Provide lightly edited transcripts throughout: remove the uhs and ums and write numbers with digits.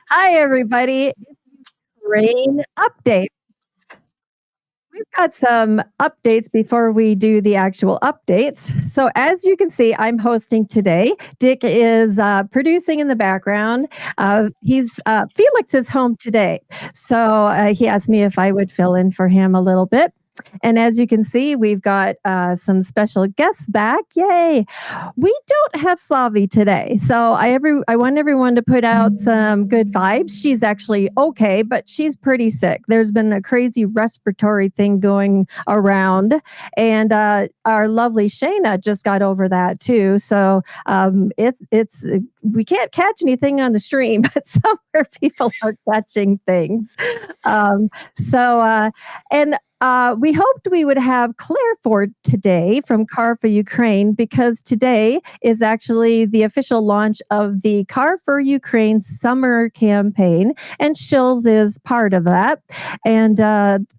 Hi, everybody. Rain update. We've got some updates before we do the actual updates. So, as you can see, I'm hosting today. Dick is producing in the background. He's Felix is home today, so he asked me if I would fill in for him a little bit. And as you can see, we've got some special guests back. Yay! We don't have Slavi today. So I want everyone to put out some good vibes. She's actually okay, but she's pretty sick. There's been a crazy respiratory thing going around. And our lovely Shayna just got over that too. So it's we can't catch anything on the stream, but somewhere people are catching things. We hoped we would have Claire for today from Car4Ukraine because today is actually the official launch of the Car4Ukraine summer campaign, and Shills is part of that. And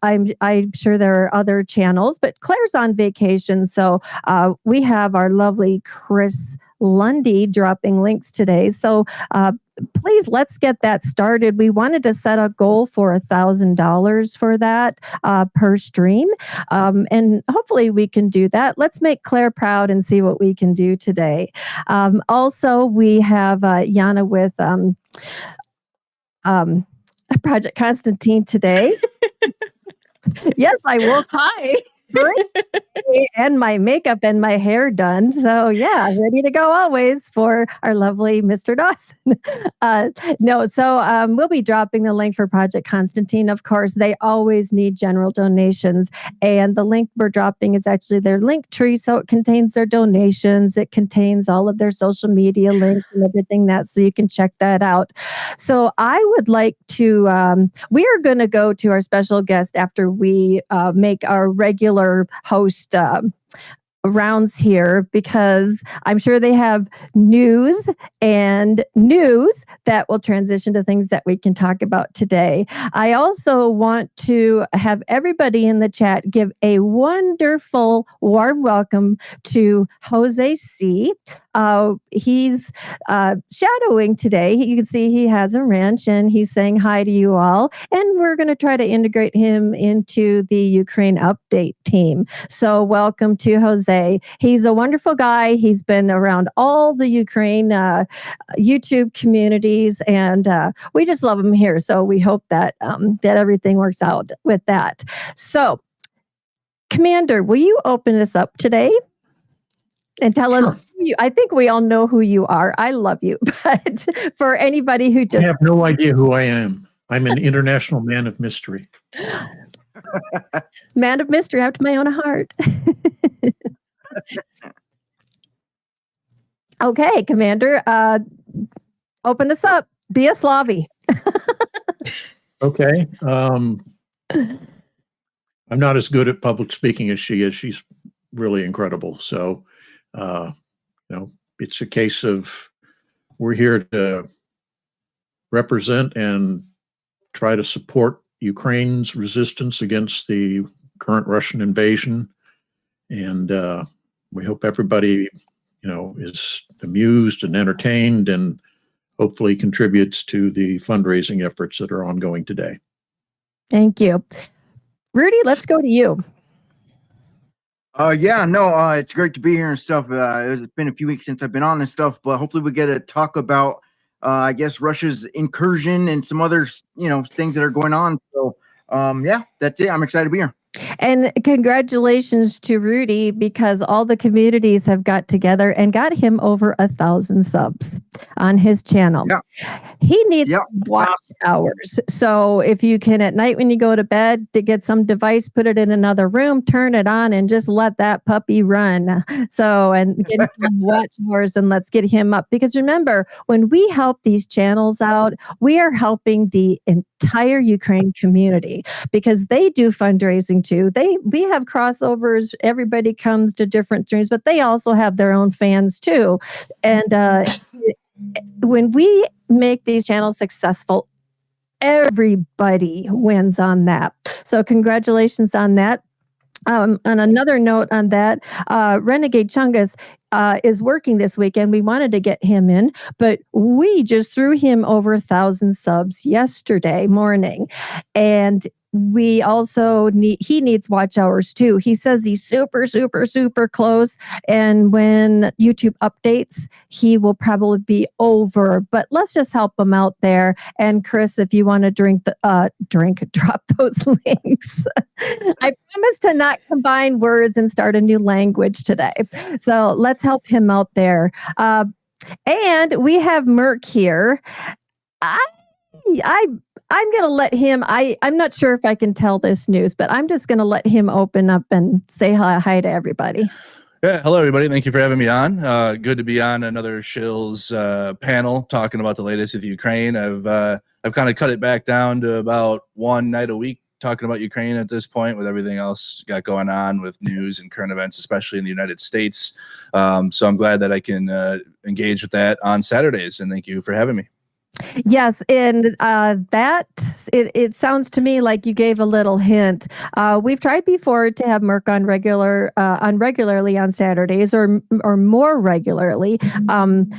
I'm sure there are other channels, but Claire's on vacation, so we have our lovely Chris Lundy dropping links today. So please, let's get that started. We wanted to set a goal for $1,000 for that per stream. And hopefully we can do that. Let's make Claire proud and see what we can do today. Also, we have Yana with Project Constantine today. Yes, I will. Hi. And my makeup and my hair done. So yeah, ready to go always for our lovely Mr. Dawson. We'll be dropping the link for Project Constantine. Of course, they always need general donations. And the link we're dropping is actually their link tree. So it contains their donations. It contains all of their social media links and everything so you can check that out. So I would like to, we are going to go to our special guest after we make our regular host rounds here, because I'm sure they have news that will transition to things that we can talk about today. I also want to have everybody in the chat give a wonderful warm welcome to Jose C. He's shadowing today. You can see he has a wrench and he's saying hi to you all. And we're going to try to integrate him into the Ukraine update team. So welcome to Jose. He's a wonderful guy. He's been around all the Ukraine YouTube communities, and we just love him here. So we hope that that everything works out with that. So, Commander, will you open us up today and tell us? I think we all know who you are. I love you, but for anybody who just I have no idea who I am. I'm an international man of mystery. Man of mystery after my own heart. Okay, Commander, open us up. Be a Slavi. Okay. I'm not as good at public speaking as she is. She's really incredible. So, it's a case of we're here to represent and try to support Ukraine's resistance against the current Russian invasion. And we hope everybody, is amused and entertained and hopefully contributes to the fundraising efforts that are ongoing today. Thank you. Rudy, let's go to you. It's great to be here and stuff. It's been a few weeks since I've been on and stuff, but hopefully we get to talk about, Russia's incursion and some other, things that are going on. So, that's it. I'm excited to be here. And congratulations to Rudy, because all the communities have got together and got him over 1,000 subs on his channel. Yeah. He needs watch hours. So if you can at night when you go to bed to get some device, put it in another room, turn it on and just let that puppy run. So, and get some watch hours and let's get him up. Because remember, when we help these channels out, we are helping the entire Ukraine community, because they do fundraising too. We have crossovers. Everybody comes to different streams, but they also have their own fans too. And when we make these channels successful, everybody wins on that. So congratulations on that. On another note on that, Renegade Chungus is working this weekend. We wanted to get him in, but we just threw him over 1,000 subs yesterday morning. And we also he needs watch hours too. He says he's super, super, super close. And when YouTube updates, he will probably be over. But let's just help him out there. And Chris, if you want to drop those links. I promise to not combine words and start a new language today. So let's help him out there. And we have Merc here. I'm going to let him, I'm not sure if I can tell this news, but I'm just going to let him open up and say hi to everybody. Yeah, hello everybody. Thank you for having me on. Good to be on another Shills panel talking about the latest with Ukraine. I've kind of cut it back down to about one night a week talking about Ukraine at this point, with everything else got going on with news and current events, especially in the United States. So I'm glad that I can engage with that on Saturdays, and thank you for having me. Yes, and it sounds to me like you gave a little hint. We've tried before to have Merc on regularly on Saturdays or more regularly, and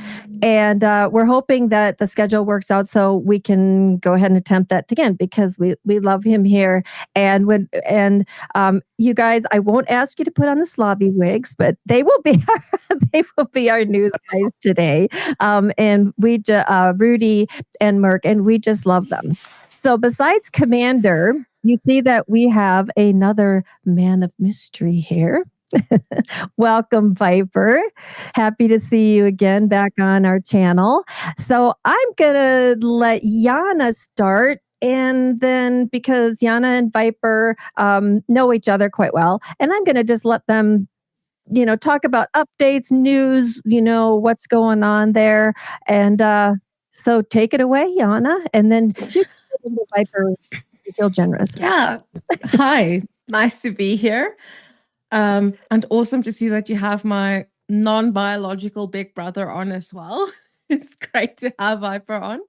we're hoping that the schedule works out so we can go ahead and attempt that again, because we love him here. And you guys, I won't ask you to put on the Slavi wigs, but they will be our news guys today. And Rudy and Merc, and we just love them. So besides Commander, you see that we have another man of mystery here. Welcome, Viper. Happy to see you again back on our channel. So I'm gonna let Yana start, and then because Yana and Viper know each other quite well, and I'm gonna just let them talk about updates, news, what's going on there. And so take it away, Yana, and then Viper, you feel generous. Yeah. Hi. Nice to be here. And awesome to see that you have my non-biological big brother on as well. It's great to have Viper on.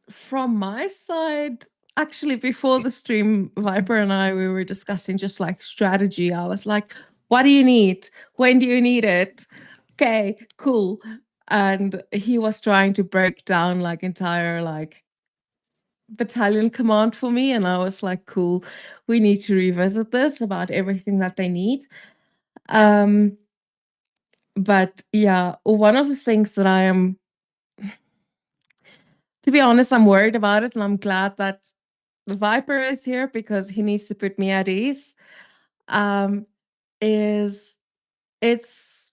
From my side, actually, before the stream, Viper and I, we were discussing just like strategy. I was like, what do you need? When do you need it? Okay, cool. And he was trying to break down like entire like battalion command for me, and I was like, cool, we need to revisit this about everything that they need. But yeah, one of the things that I am, to be honest, I'm worried about it, and I'm glad that the Viper is here because he needs to put me at ease. Is it's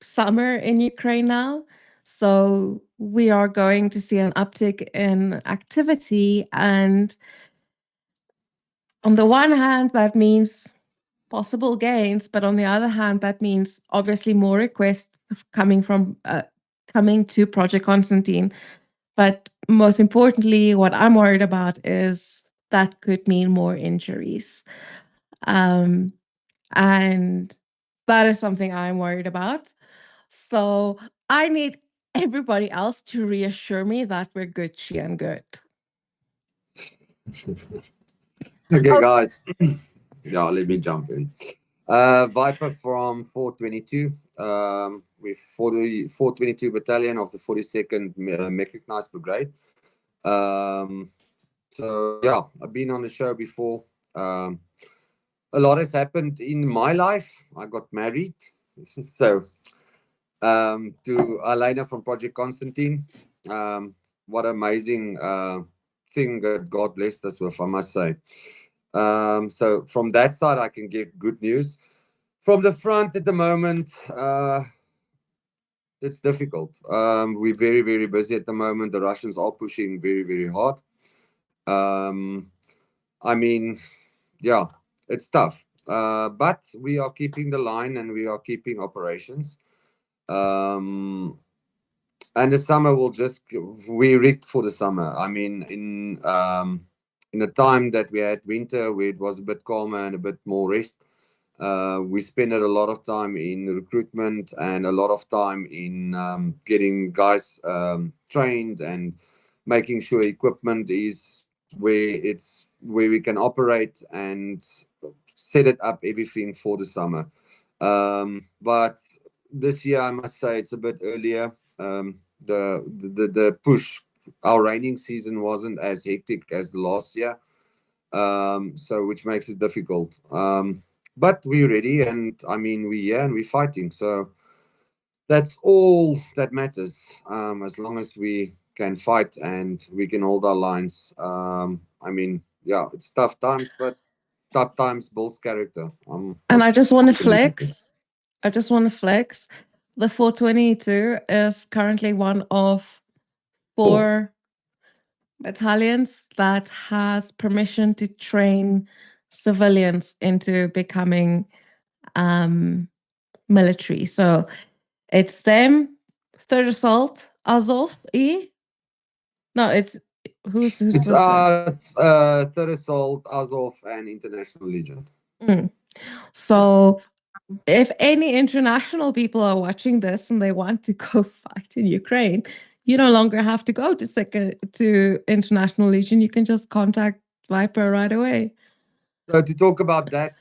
summer in Ukraine now, so we are going to see an uptick in activity, and on the one hand, that means possible gains, but on the other hand, that means obviously more requests coming to Project Constantine. But most importantly, what I'm worried about is that could mean more injuries. And that is something I'm worried about. So I need everybody else to reassure me that we're Gucci and good. Okay, guys. Yeah, let me jump in. Viper from 422. We're 422 Battalion of the 42nd Mechanized Brigade. So yeah, I've been on the show before. A lot has happened in my life. I got married. So to Elena from Project Constantine. What amazing thing that God blessed us with, I must say. So from that side, I can give good news. From the front at the moment, it's difficult. We're very, very busy at the moment. The Russians are pushing very, very hard. I mean, yeah, it's tough. But we are keeping the line and we are keeping operations. And the summer we rigged for the summer. I mean, in the time that we had winter, where it was a bit calmer and a bit more rest, we spent a lot of time in recruitment and a lot of time in getting guys trained and making sure equipment is where we can operate and set it up everything for the summer. But this year, I must say, it's a bit earlier. The push, our raining season wasn't as hectic as the last year, so which makes it difficult. But we're ready, and I mean, we're here and we're fighting. So that's all that matters. As long as we can fight and we can hold our lines. I mean, yeah, it's tough times, but tough times builds character. And I just want to flex. The 422 is currently one of 4 battalions that has permission to train civilians into becoming military. So it's them, Third Assault, Azov, No, it's who's It's the us, Third Assault, Azov, and International Legion. So if any international people are watching this and they want to go fight in Ukraine, you no longer have to go to International Legion. You can just contact Viper right away. So to talk about that,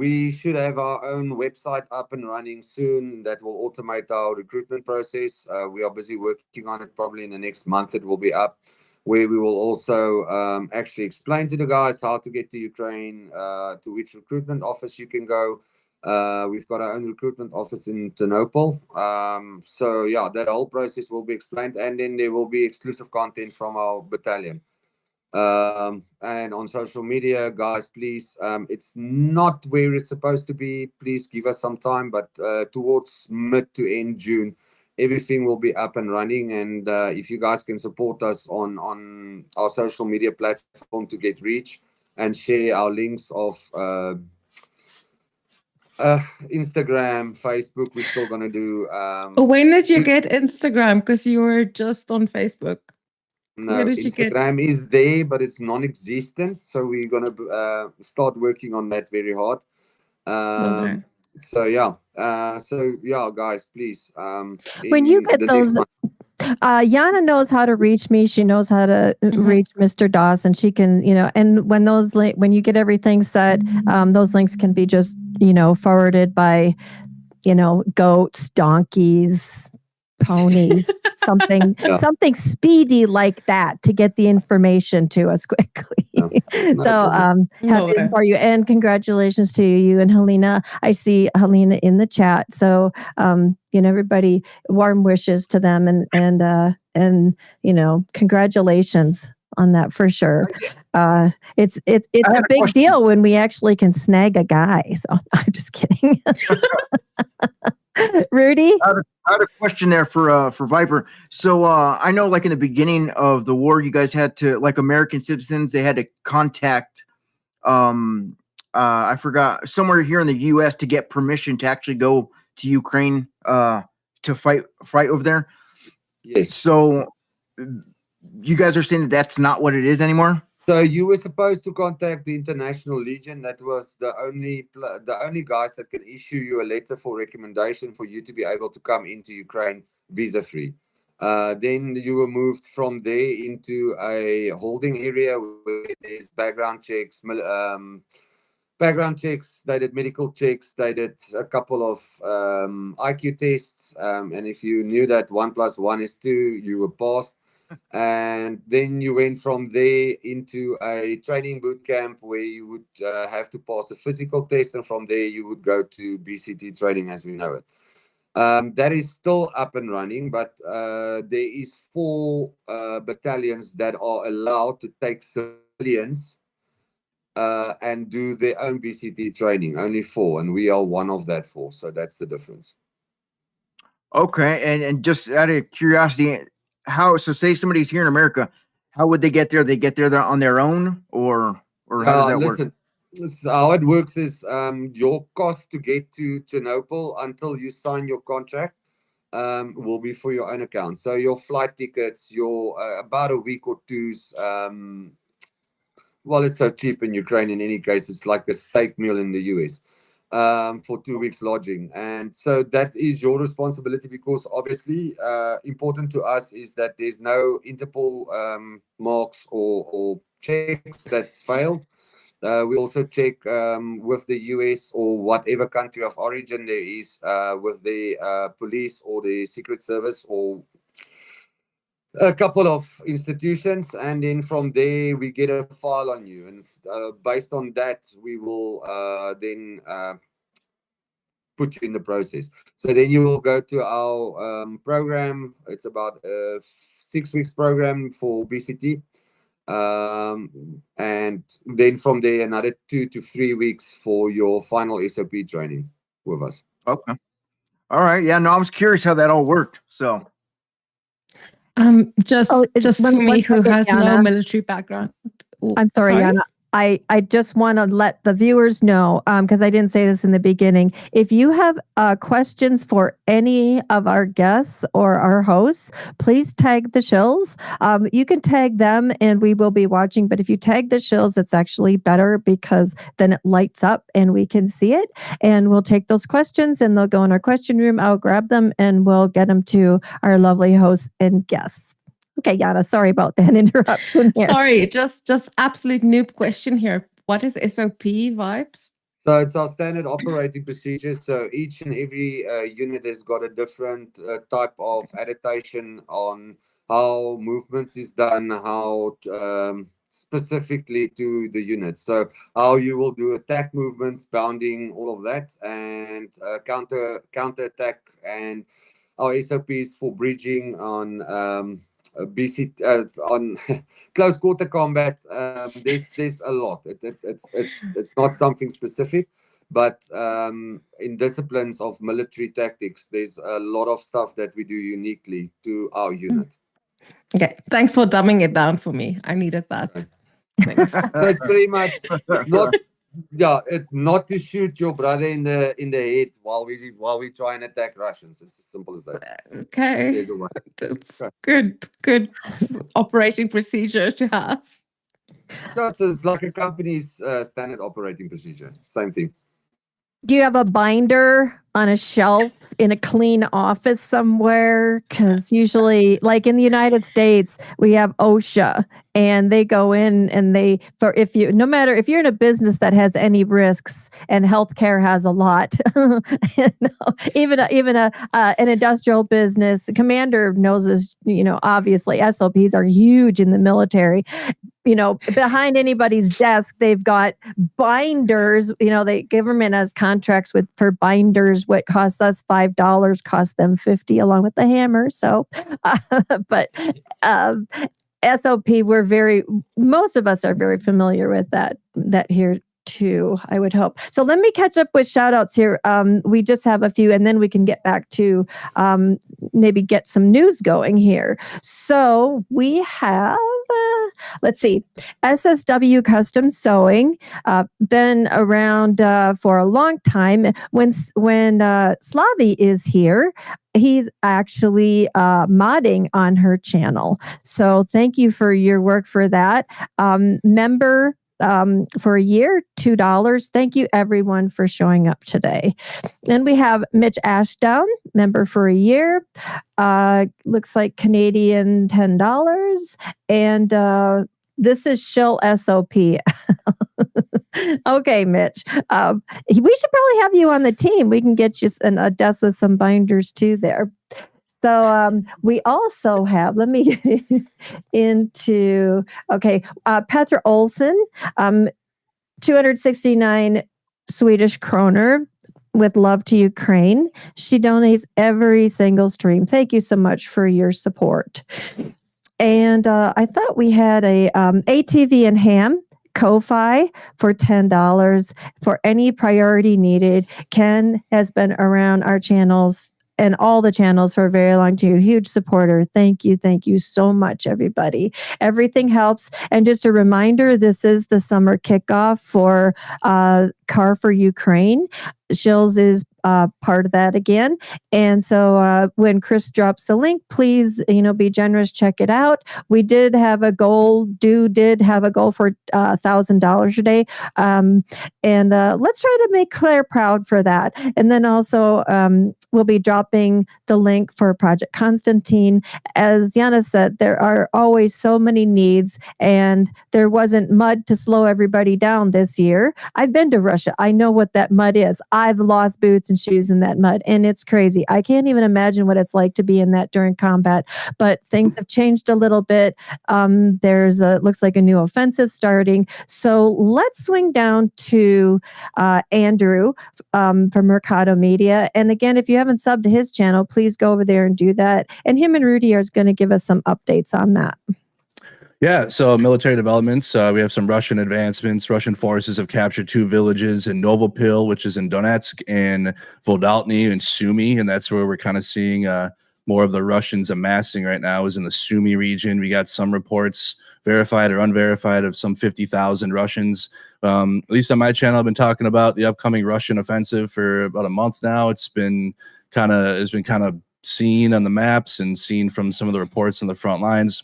we should have our own website up and running soon that will automate our recruitment process. We are busy working on it. Probably in the next month it will be up, where we will also actually explain to the guys how to get to Ukraine, to which recruitment office you can go. We've got our own recruitment office in Ternopil. So yeah, that whole process will be explained, and then there will be exclusive content from our battalion. And on social media, guys, please, it's not where it's supposed to be. Please give us some time, but towards mid to end June, everything will be up and running. And if you guys can support us on our social media platform to get reach and share our links of Instagram, Facebook, we're still gonna do. When did you get Instagram? Because you were just on Facebook. No, Instagram is there, but it's non-existent. So we're gonna start working on that very hard. Okay. So yeah, guys, please. When you get those, Yana knows how to reach me. She knows how to reach Mr. Dawson. She can, and when when you get everything set, those links can be just, forwarded by, goats, donkeys, ponies, something speedy like that to get the information to us quickly. So happy for you, and congratulations to you and Helena. I see Helena in the chat. So everybody, warm wishes to them, and congratulations on that for sure. It's a big deal when we actually can snag a guy. So I'm just kidding. Rudy? I had a question there for Viper. So I know, like in the beginning of the war, you guys had to, like American citizens, they had to contact, I forgot, somewhere here in the U.S. to get permission to actually go to Ukraine to fight over there. Yes. So you guys are saying that that's not what it is anymore? So you were supposed to contact the International Legion. That was the only guys that can issue you a letter for recommendation for you to be able to come into Ukraine visa-free. Then you were moved from there into a holding area where there's background checks. They did medical checks. They did a couple of IQ tests. And if you knew that 1 + 1 is 2, you were passed. And then you went from there into a training boot camp where you would have to pass a physical test, and from there you would go to BCT training as we know it. That is still up and running, but there is 4 battalions that are allowed to take civilians and do their own BCT training. Only 4, and we are one of that 4, so that's the difference. Okay, and just out of curiosity, so say somebody's here in America, how would they get there? They get there on their own, or how does that work? So how it works is your cost to get to Ternopil until you sign your contract will be for your own account. So your flight tickets, your about a week or two's well, it's so cheap in Ukraine in any case, it's like a steak meal in the US. For 2 weeks lodging, and so that is your responsibility, because obviously important to us is that there's no Interpol marks or checks that's failed. We also check with the US or whatever country of origin there is with the police or the Secret Service or a couple of institutions, and then from there we get a file on you, and based on that we will then put you in the process. So then you will go to our program. It's about a 6 weeks program for BCT, and then from there another 2 to 3 weeks for your final SOP training with us. Okay. All right. Yeah. No, I was curious how that all worked. So. Just for me, who has no military background. I'm sorry, Yana. I just want to let the viewers know, because I didn't say this in the beginning. If you have questions for any of our guests or our hosts, please tag the Shills. You can tag them and we will be watching. But if you tag the Shills, it's actually better because then it lights up and we can see it. And we'll take those questions and they'll go in our question room. I'll grab them and we'll get them to our lovely hosts and guests. Okay, Yana, sorry about that interruption here. Sorry, just absolute noob question here. What is SOP vibes? So it's our standard operating procedures. So each and every unit has got a different type of adaptation on how movements is done, how specifically to the unit. So how you will do attack movements, bounding, all of that, and counter attack, and our SOPs for bridging on on close quarter combat. There's a lot. It's not something specific, but in disciplines of military tactics, there's a lot of stuff that we do uniquely to our unit. Okay, thanks for dumbing it down for me. I needed that. Thanks. So it's pretty much not to shoot your brother in the head while we try and attack Russians. It's as simple as that. Okay. There's a way. It's good operating procedure to have. So it's like a company's standard operating procedure. Same thing. Do you have a binder on a shelf in a clean office somewhere? Because usually, like in the United States, we have OSHA, and they go in and no matter if you're in a business that has any risks, and healthcare has a lot, even an industrial business, commander knows this. Obviously SOPs are huge in the military. Behind anybody's desk, they've got binders. The government has contracts for binders. What costs us $5 costs them $50 along with the hammer. So, but SOP, most of us are very familiar with that here too, I would hope. So let me catch up with shout outs here. We just have a few and then we can get back to maybe get some news going here. So we have, let's see, SSW Custom Sewing, been around for a long time. When Slavi is here, he's actually modding on her channel. So thank you for your work for that. Member for a year, $2. Thank you everyone for showing up today. Then we have Mitch Ashdown, member for a year. Looks like Canadian $10. And this is Shill SOP. Okay, Mitch. We should probably have you on the team. We can get you a desk with some binders too there. So we also have, let me get into, Petra Olsen, 269 Swedish kroner with love to Ukraine. She donates every single stream. Thank you so much for your support. And I thought we had a ATV and ham Ko-Fi for $10 for any priority needed. Ken has been around our channels and all the channels for a very long time. A huge supporter. Thank you so much, everybody. Everything helps. And just a reminder, this is the summer kickoff for car4ukraine. Shills is part of that again. And so when Chris drops the link, please, be generous, check it out. We did have a goal, did have a goal for $1,000 a day. And let's try to make Claire proud for that. And then also we'll be dropping the link for Project Constantine. As Yana said, there are always so many needs, and there wasn't mud to slow everybody down this year. I've been to Russia. I know what that mud is. I've lost boots and shoes in that mud, and it's crazy. I can't even imagine what it's like to be in that during combat, but things have changed a little bit. There's looks like a new offensive starting. So let's swing down to Andrew from Mercado Media. And again, if you haven't subbed to his channel, please go over there and do that. And him and Rudy are going to give us some updates on that. Yeah, so military developments. We have some Russian advancements. Russian forces have captured 2 villages in Novopil, which is in Donetsk, and Voldalny and Sumy, and that's where we're kind of seeing more of the Russians amassing right now is in the Sumy region. We got some reports, verified or unverified, of some 50,000 Russians. At least on my channel, I've been talking about the upcoming Russian offensive for about a month now. It's been kind of seen on the maps and seen from some of the reports on the front lines.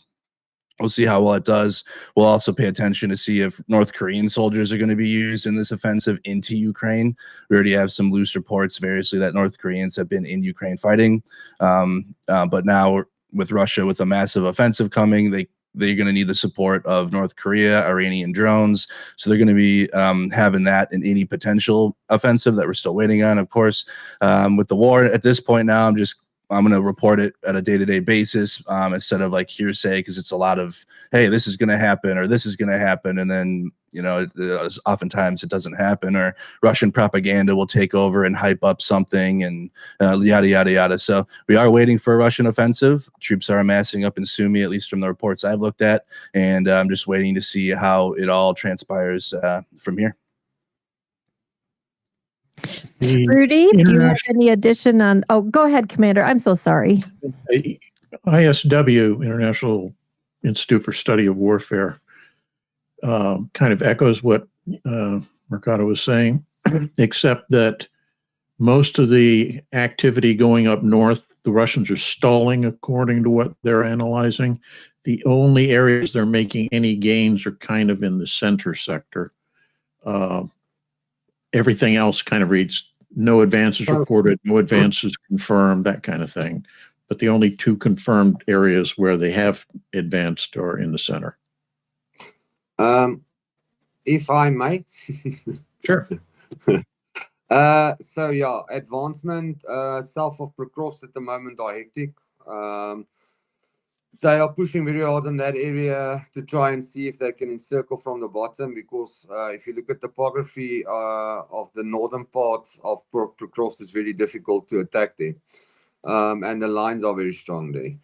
We'll see how well it does. We'll also pay attention to see if North Korean soldiers are going to be used in this offensive into Ukraine. We already have some loose reports variously that North Koreans have been in Ukraine fighting. But now with Russia, with a massive offensive coming, they're going to need the support of North Korea, Iranian drones. So they're going to be having that in any potential offensive that we're still waiting on. Of course, with the war at this point now, I'm going to report it at a day-to-day basis instead of like hearsay, because it's a lot of, hey, this is going to happen or this is going to happen. And then, oftentimes it doesn't happen, or Russian propaganda will take over and hype up something and yada, yada, yada. So we are waiting for a Russian offensive. Troops are amassing up in Sumy, at least from the reports I've looked at. And I'm just waiting to see how it all transpires from here. Rudy, do you have any addition on? Oh, go ahead, Commander. I'm so sorry. ISW, International Institute for Study of Warfare, kind of echoes what Mercado was saying, except that most of the activity going up north, the Russians are stalling according to what they're analyzing. The only areas they're making any gains are kind of in the center sector. Everything else kind of reads no advances reported, no advances confirmed, that kind of thing. But the only 2 confirmed areas where they have advanced are in the center. If I may. Sure. So yeah, advancement south of Pokrovsk at the moment are hectic. They are pushing very hard in that area to try and see if they can encircle from the bottom, because if you look at topography of the northern part of Pokrovsk, it's very difficult to attack there. And the lines are very strong there.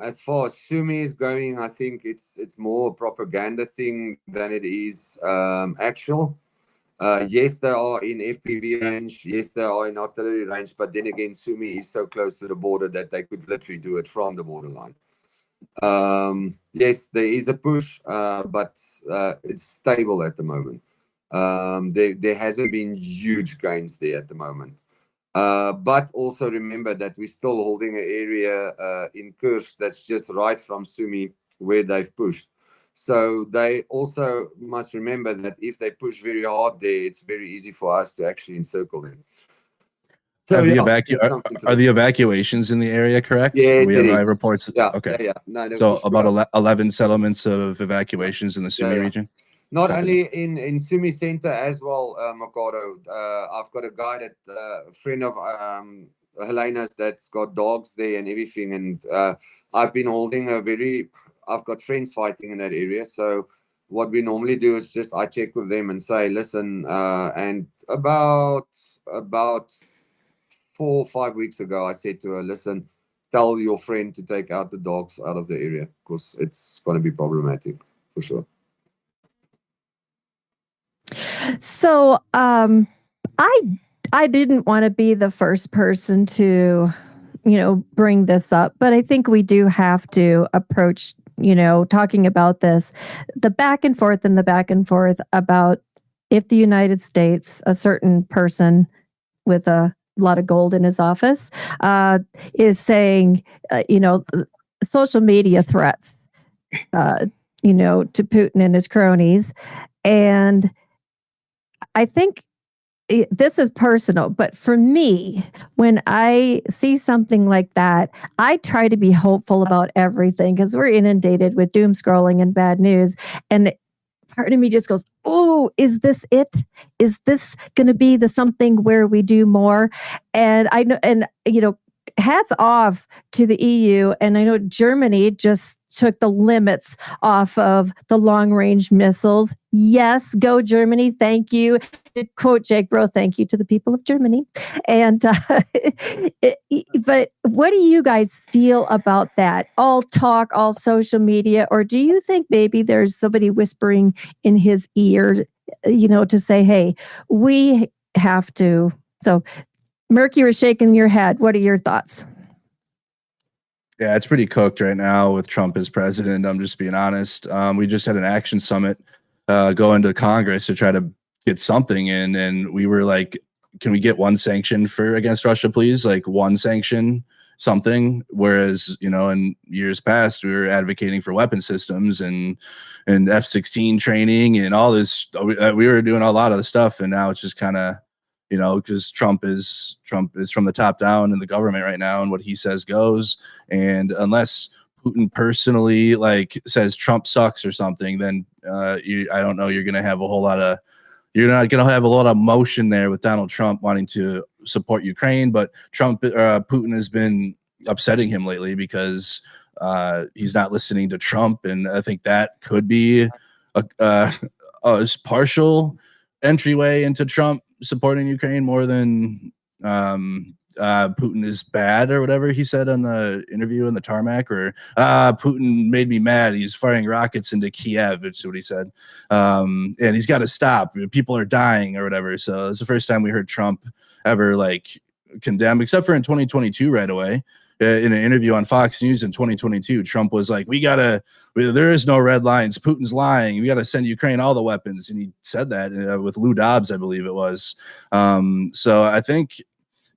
As far as Sumy is going, I think it's more a propaganda thing than it is actual. Yes, they are in FPV range. Yes, they are in artillery range. But then again, Sumy is so close to the border that they could literally do it from the borderline. Yes, there is a push, but it's stable at the moment. There hasn't been huge gains there at the moment. But also remember that we're still holding an area in Kursk that's just right from Sumy where they've pushed. So they also must remember that if they push very hard there, it's very easy for us to actually encircle them. So are the evacuations in the area correct? Yes, we have reports. Yeah, okay. Yeah. No, so about 11 settlements of evacuations in the Sumy region? Not only in Sumy Center as well, Mercado. I've got a guy that a friend of Helena's that's got dogs there and everything. And I've been holding I've got friends fighting in that area. So what we normally do is just I check with them and say, listen, and about 4 or 5 weeks ago, I said to her, listen, tell your friend to take out the dogs out of the area, because it's going to be problematic for sure. So I didn't want to be the first person to, bring this up, but I think we do have to approach, talking about this, the back and forth about if the United States, a certain person with a lot of gold in his office, is saying, social media threats, to Putin and his cronies. And I think this is personal, but for me, when I see something like that, I try to be hopeful about everything because we're inundated with doom scrolling and bad news. And part of me just goes, oh, is this it? Is this going to be the something where we do more? And I know, hats off to the EU. And I know Germany just took the limits off of the long range missiles. Yes, go Germany. Thank you. Quote Jake Bro, thank you to the people of Germany. And but what do you guys feel about that? All talk, all social media, or do you think maybe there's somebody whispering in his ear, to say, hey, we have to. So Merc, you were shaking your head. What are your thoughts? Yeah, it's pretty cooked right now with Trump as president. I'm just being honest. We just had an action summit going to Congress to try to get something in, and we were like, can we get one sanction against Russia, please? Like one sanction, something. Whereas, in years past, we were advocating for weapon systems and F-16 training and all this. We were doing a lot of the stuff, and now it's just kind of, because Trump is from the top down in the government right now, and what he says goes. And unless Putin personally says Trump sucks or something, then I don't know. You're not going to have a lot of motion there with Donald Trump wanting to support Ukraine. But Putin has been upsetting him lately because he's not listening to Trump, and I think that could be a partial entryway into Trump supporting Ukraine more than Putin is bad or whatever he said on the interview in the tarmac, or Putin made me mad. He's firing rockets into Kiev. It's what he said. And he's got to stop. People are dying or whatever. So it's the first time we heard Trump ever condemn, except for in 2022 right away. In an interview on Fox News in 2022, Trump was like, there is no red lines. Putin's lying. We got to send Ukraine all the weapons. And he said that with Lou Dobbs, I believe it was. So I think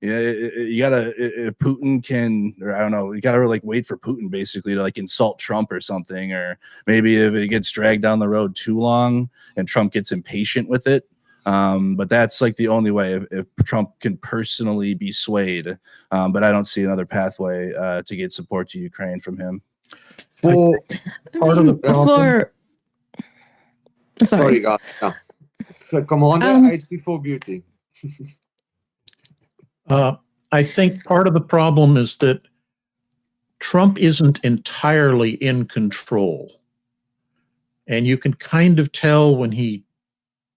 you gotta, if Putin can, or I don't know, you gotta wait for Putin basically to insult Trump or something, or maybe if it gets dragged down the road too long and Trump gets impatient with it. But that's the only way if Trump can personally be swayed. But I don't see another pathway to get support to Ukraine from him. Part of the problem. Sorry, guys. No. So, Commander, HP for beauty. I think part of the problem is that Trump isn't entirely in control. And you can kind of tell when he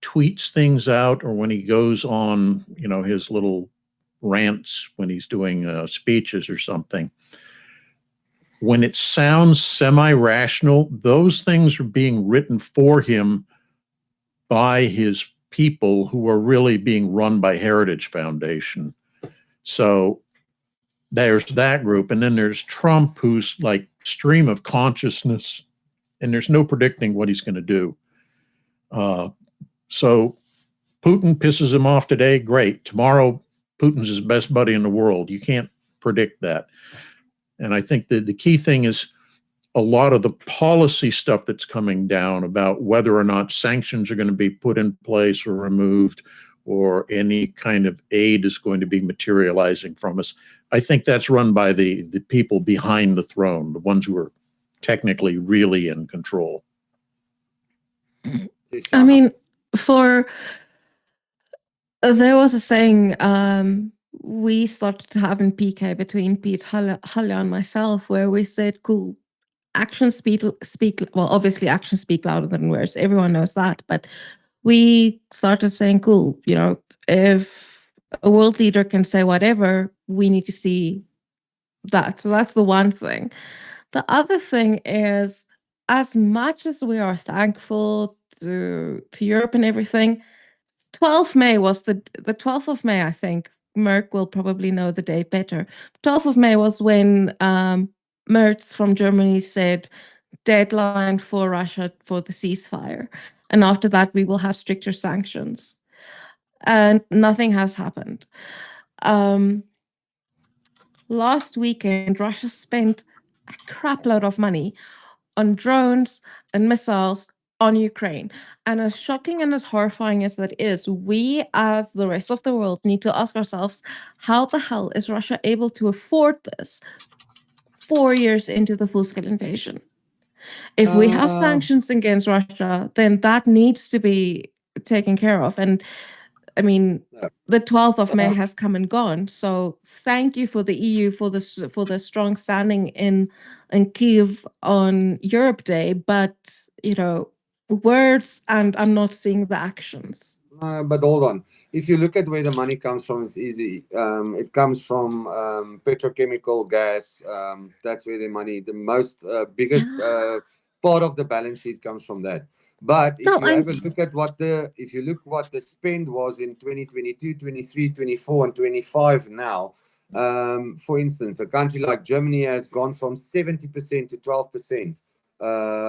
tweets things out or when he goes on, his little rants when he's doing speeches or something. When it sounds semi-rational, those things are being written for him by his people who are really being run by Heritage Foundation. So there's that group. And then there's Trump, who's stream of consciousness, and there's no predicting what he's going to do. So Putin pisses him off today, great. Tomorrow, Putin's his best buddy in the world. You can't predict that. And I think that the key thing is a lot of the policy stuff that's coming down about whether or not sanctions are going to be put in place or removed, or any kind of aid is going to be materializing from us. I think that's run by the people behind the throne, the ones who are technically really in control. I mean, there was a saying we started to have in PK between Pete Halle and myself, where we said, cool, actions speak, well, obviously actions speak louder than words. Everyone knows that. But we started saying, cool, if a world leader can say whatever, we need to see that. So that's the one thing. The other thing is, as much as we are thankful to Europe and everything, 12th May was the 12th of May, I think. Merck will probably know the date better. 12th of May was when Merz from Germany said deadline for Russia for the ceasefire. And after that, we will have stricter sanctions. And nothing has happened. Last weekend, Russia spent a crap load of money on drones and missiles on Ukraine. And as shocking and as horrifying as that is, we as the rest of the world need to ask ourselves, how the hell is Russia able to afford this 4 years into the full-scale invasion? If we have sanctions against Russia, then that needs to be taken care of. And I mean, the 12th of May has come and gone. So thank you for the EU for the strong standing in Kyiv on Europe Day. But words, and I'm not seeing the actions. But hold on. If you look at where the money comes from, it's easy. It comes from petrochemical gas. That's where the money, the most biggest part of the balance sheet comes from that. But if you have a look at what the spend was in 2022, 23, 24, and 25 now, for instance, a country like Germany has gone from 70% to 12%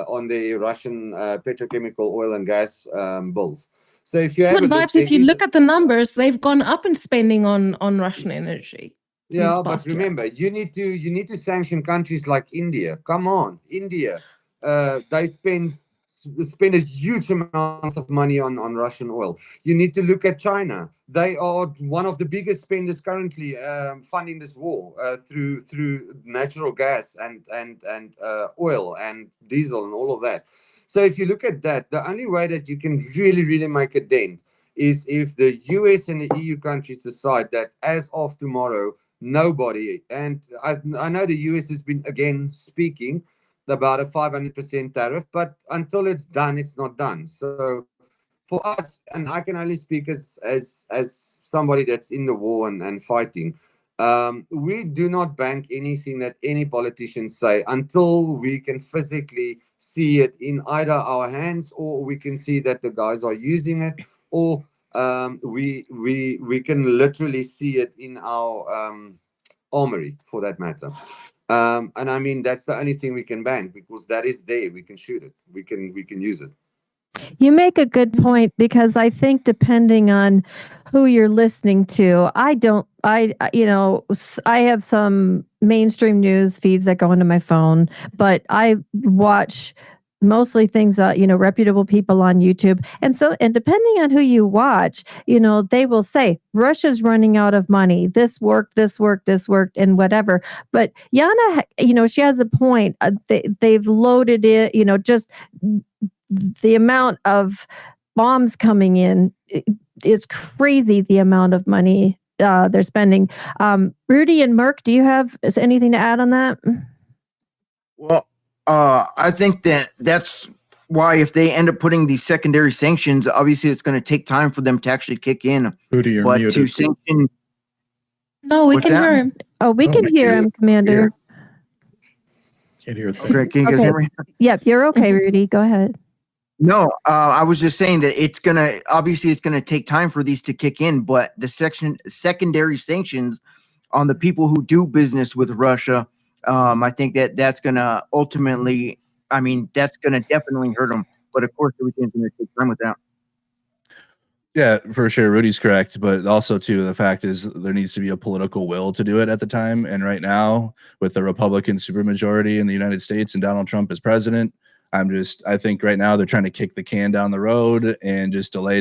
on the Russian petrochemical oil and gas bills. So if you have if you look at the numbers, they've gone up in spending on Russian energy. Yeah, but remember, you need to sanction countries like India. Come on, India. They spend a huge amount of money on Russian oil. You need to look at China. They are one of the biggest spenders currently, funding this war through natural gas and oil and diesel and all of that. So if you look at that, the only way that you can really make a dent is if the US and the EU countries decide that as of tomorrow, nobody, and I know the US has been again speaking about a 500% tariff, but until it's done, it's not done. So for us, and I can only speak as somebody that's in the war and fighting, we do not bank anything that any politicians say until we can physically see it in either our hands, or we can see that the guys are using it, or we can literally see it in our armory, for that matter. And I mean, that's the only thing we can bank, because that is there. We can shoot it. We can use it. You make a good point, because I think depending on who you're listening to, I have some mainstream news feeds that go into my phone, but I watch mostly things, reputable people on YouTube. And depending on who you watch, they will say, Russia's running out of money. This worked, and whatever. But Yana, she has a point. They've loaded it, just the amount of bombs coming in is crazy. The amount of money they're spending. Rudy and Merck, do you have anything to add on that? Well, I think that's why, if they end up putting these secondary sanctions, obviously it's going to take time for them to actually kick in. Rudy, you're But muted. to sanction, No, we can hear him. Oh, we can hear him, Commander. Can't hear a thing. okay, can you guys hear me? Yep, you're okay, Rudy. Go ahead. No, I was just saying that it's gonna take time for these to kick in, but the secondary sanctions on the people who do business with Russia, I think that's gonna ultimately, that's gonna definitely hurt them. But of course, everything's gonna take time with that. Yeah, for sure. Rudy's correct. But also, too, the fact is there needs to be a political will to do it at the time. And right now, with the Republican supermajority in the United States and Donald Trump as president, I think right now they're trying to kick the can down the road and just delay.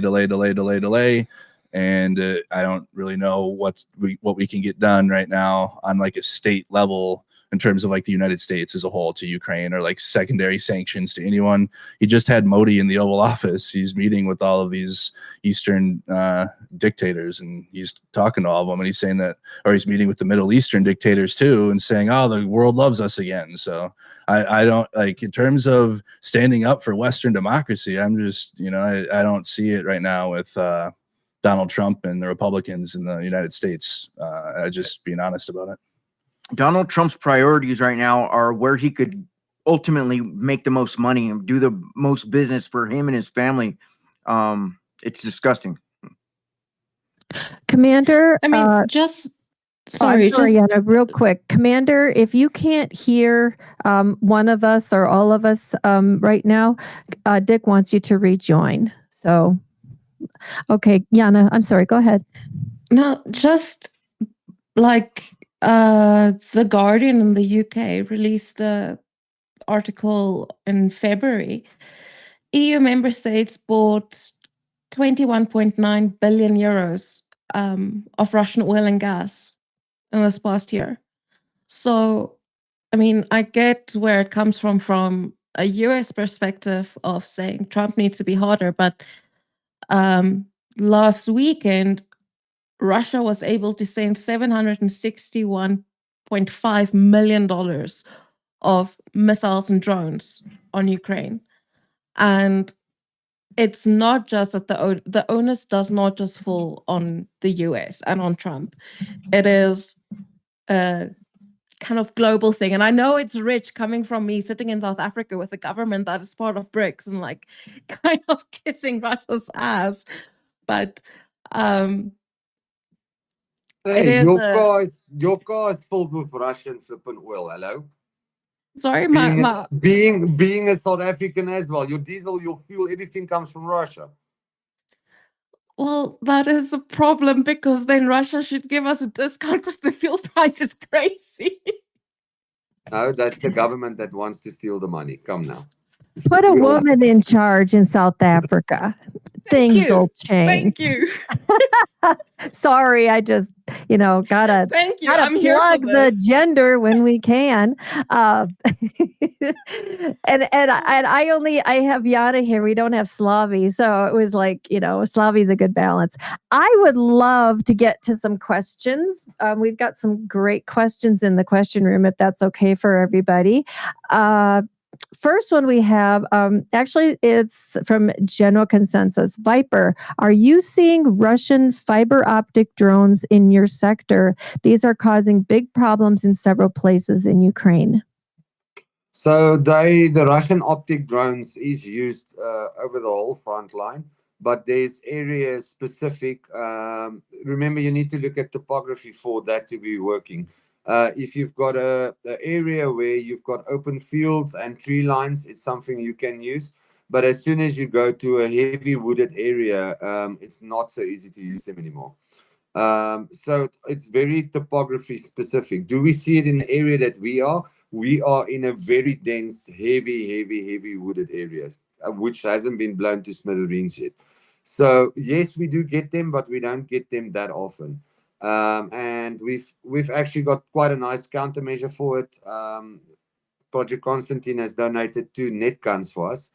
And I don't really know what we can get done right now on like a state level in terms of like the United States as a whole to Ukraine, or like secondary sanctions to anyone. He just had Modi in the Oval Office. He's meeting with all of these Eastern dictators, and he's talking to all of them, and he's saying that, or he's meeting with the Middle Eastern dictators too, and saying, oh, the world loves us again. So I don't, like, in terms of standing up for Western democracy, I'm just, I don't see it right now with Donald Trump and the Republicans in the United States. Just being honest about it. Donald Trump's priorities right now are where he could ultimately make the most money and do the most business for him and his family. It's disgusting. Commander, Just Sorry, sorry, just Yana, real quick. Commander, if you can't hear one of us or all of us right now, Dick wants you to rejoin. So, okay, Yana, I'm sorry, go ahead. no, just like the Guardian in the UK released a article in February. EU member states bought 21.9 billion euros of Russian oil and gas in this past year. So, I mean, I get where it comes from a US perspective of saying Trump needs to be harder, but last weekend, Russia was able to send $761.5 million of missiles and drones on Ukraine. And it's not just that the onus does not just fall on the US and on Trump. It is a kind of global thing. And I know it's rich coming from me sitting in South Africa with a government that is part of BRICS and like kind of kissing Russia's ass. But it Hey, is your car is filled with Russian flipping oil. Hello. sorry, Being a South African as well, your diesel, your fuel, everything comes from Russia. well, that is a problem because then Russia should give us a discount because the fuel price is crazy. No, that's the government that wants to steal the money. Come now. Put a We all- woman in charge in South Africa. Things you. will change. Thank you. Sorry, I just, gotta Thank you. gotta I'm here plug for the this. gender when we can. And I have Yana here. We don't have Slavi, so it was like Slavi's a good balance. I would love to get to some questions. We've got some great questions in the question room, if that's okay for everybody. First one we have, actually, it's from General Consensus. Viper, are you seeing Russian fiber optic drones in your sector? These are causing big problems in several places in Ukraine. So the Russian optic drones is used over the whole front line, but there's areas specific. Remember, you need to look at topography for that to be working. If you've got a area where you've got open fields and tree lines, it's something you can use. But as soon as you go to a heavy wooded area, it's not so easy to use them anymore. So it's very topography specific. Do we see it in the area that we are? We are in a very dense, heavy wooded areas, which hasn't been blown to smithereens yet. So yes, we do get them, but we don't get them that often. And we've actually got quite a nice countermeasure for it. Project Constantine has donated 2 net guns for us,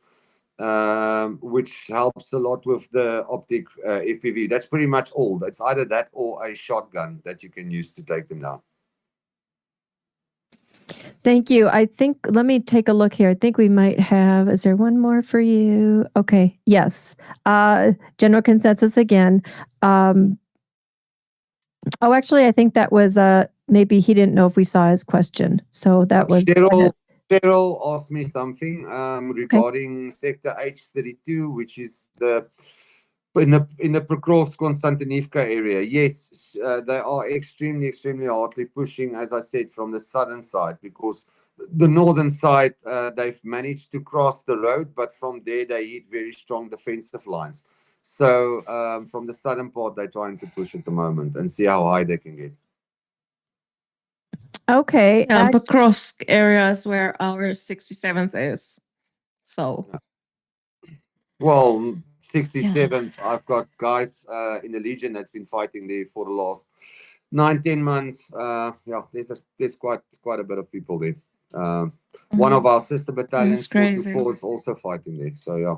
which helps a lot with the optic FPV. That's pretty much all. It's either that or a shotgun that you can use to take them down. Thank you. Let me take a look here. I think we might have, is there one more for you? Okay. Yes. General Consensus again. Actually, I think that was, maybe he didn't know if we saw his question. So that was. Cheryl asked me something regarding sector H32, which is in the Pokrovsk-Konstantinivka area. Yes, they are extremely hardly pushing, as I said, from the southern side, because the northern side, they've managed to cross the road, but from there they hit very strong defensive lines. So from the southern part, they're trying to push at the moment and see how high they can get. Okay. Pokrovsk area is where our 67th is. So. Well, 67th, yeah. I've got guys in the Legion that's been fighting there for the last 9-10 months. Yeah, there's quite a bit of people there. One of our sister battalions, 44, is also fighting there. So yeah.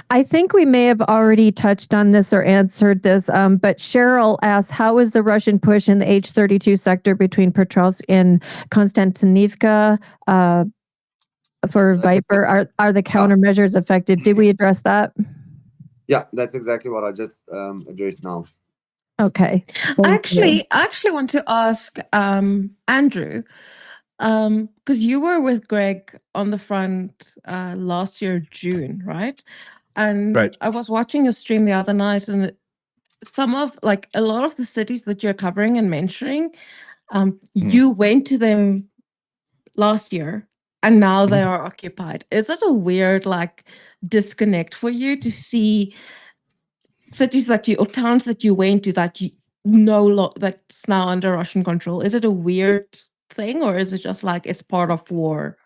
I think we may have already touched on this or answered this, but Cheryl asked, how is the Russian push in the H32 sector between Petrovsk and Konstantinivka for Viper? Are the countermeasures effective? Did we address that? Yeah, that's exactly what I just addressed now. Okay. I actually want to ask Andrew, because you were with Greg on the front last year, June, right? And right. I was watching your stream the other night, and some of like a lot of the cities that you're covering and mentioning, Hmm. you went to them last year and now they are occupied. Is it a weird like disconnect for you to see cities that you or towns that you went to that you that's now under Russian control? Is it a weird thing, or is it just like it's part of war?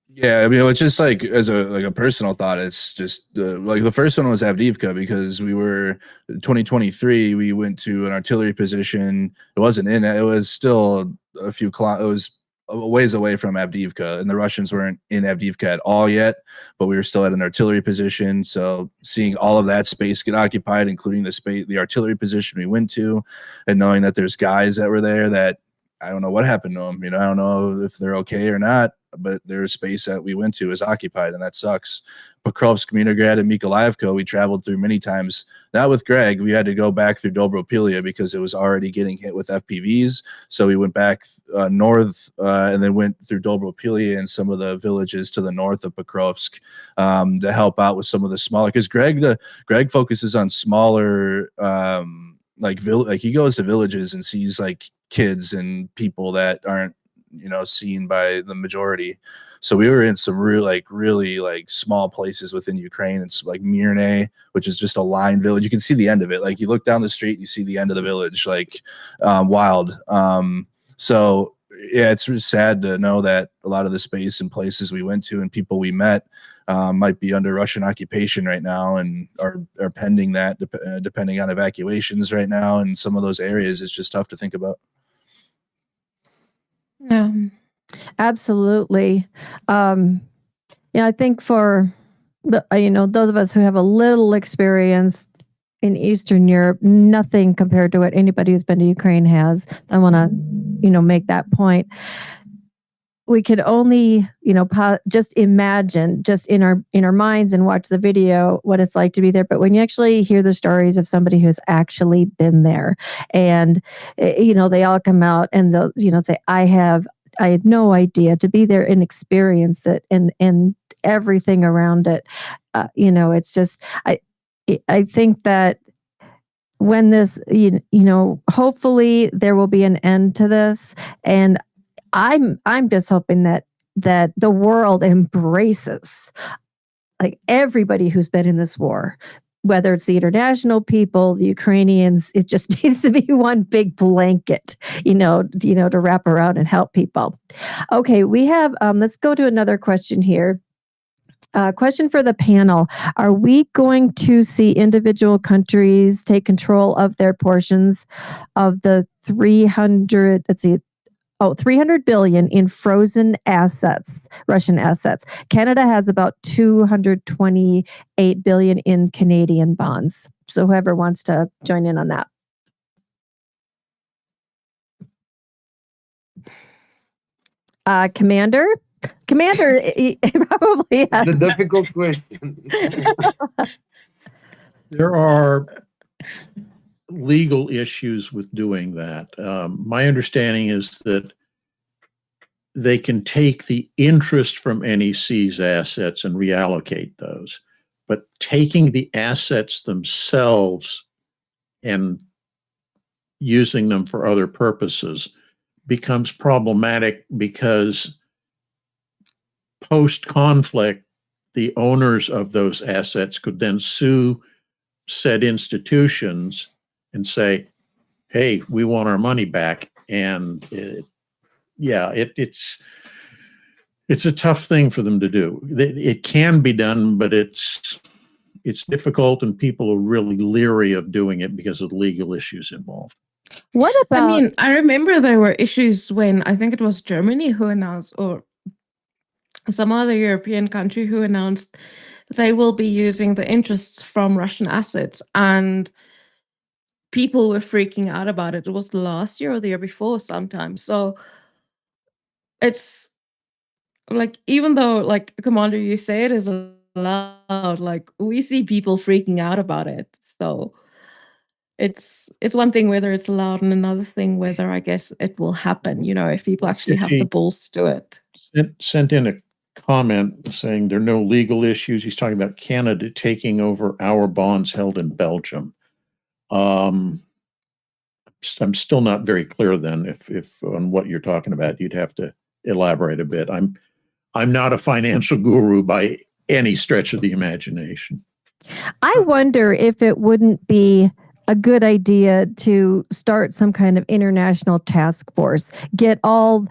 Yeah, I mean, it's just like as a personal thought. It's just like the first one was Avdiivka because we were 2023. We went to an artillery position. It wasn't in it. It was still a few it was a ways away from Avdiivka, and the Russians weren't in Avdiivka at all yet. But we were still at an artillery position. So seeing all of that space get occupied, including the artillery position we went to, and knowing that there's guys that were there that I don't know what happened to them. I don't know if they're okay or not, but their space that we went to is occupied, and that sucks. Pokrovsk, Minograd, and Mykolaievka, we traveled through many times. Not with Greg. We had to go back through Dobropilia because it was already getting hit with FPVs. So we went back north and then went through Dobropilia and some of the villages to the north of Pokrovsk to help out with some of the smaller. Because Greg focuses on smaller like he goes to villages and sees like kids and people that aren't seen by the majority. So we were in some really small places within Ukraine. It's like Mirne, which is just a line village. You can see the end of it. Like you look down the street and you see the end of the village, like wild. So yeah, it's really sad to know that a lot of the space and places we went to and people we met might be under Russian occupation right now and are pending that, depending on evacuations right now. And some of those areas is just tough to think about. Yeah. Absolutely. I think for those of us who have a little experience in Eastern Europe, nothing compared to what anybody who's been to Ukraine has. I want to, make that point. We could only, just imagine, just in our minds and watch the video, what it's like to be there. But when you actually hear the stories of somebody who's actually been there, and they all come out and they'll, say, I had no idea, to be there and experience it and everything around it. It's just I think that when this, hopefully there will be an end to this, and I'm just hoping that the world embraces like everybody who's been in this war, whether it's the international people, the Ukrainians. It just needs to be one big blanket, to wrap around and help people. Okay, we have, let's go to another question here. Question for the panel. Are we going to see individual countries take control of their portions of the 300 billion in frozen assets, Russian assets? Canada has about 228 billion in Canadian bonds. So whoever wants to join in on that. Commander, he probably has. The difficult question. There are legal issues with doing that. My understanding is that they can take the interest from NEC's assets and reallocate those, but taking the assets themselves and using them for other purposes becomes problematic because post-conflict, the owners of those assets could then sue said institutions and say, hey, we want our money back. And it's a tough thing for them to do. It can be done, but it's difficult, and people are really leery of doing it because of the legal issues involved. What about? I remember there were issues when I think it was Germany who announced, or some other European country who announced they will be using the interests from Russian assets, and people were freaking out about it. It was last year or the year before sometime. So it's like, even though, like, Commander, you say it is allowed, like, we see people freaking out about it. So it's one thing whether it's allowed, and another thing whether, I guess, it will happen, if people actually have the balls to do it. Sent in a comment saying there are no legal issues. He's talking about Canada taking over our bonds held in Belgium. I'm still not very clear then if on what you're talking about. You'd have to elaborate a bit. I'm not a financial guru by any stretch of the imagination. I wonder if it wouldn't be a good idea to start some kind of international task force. Get all,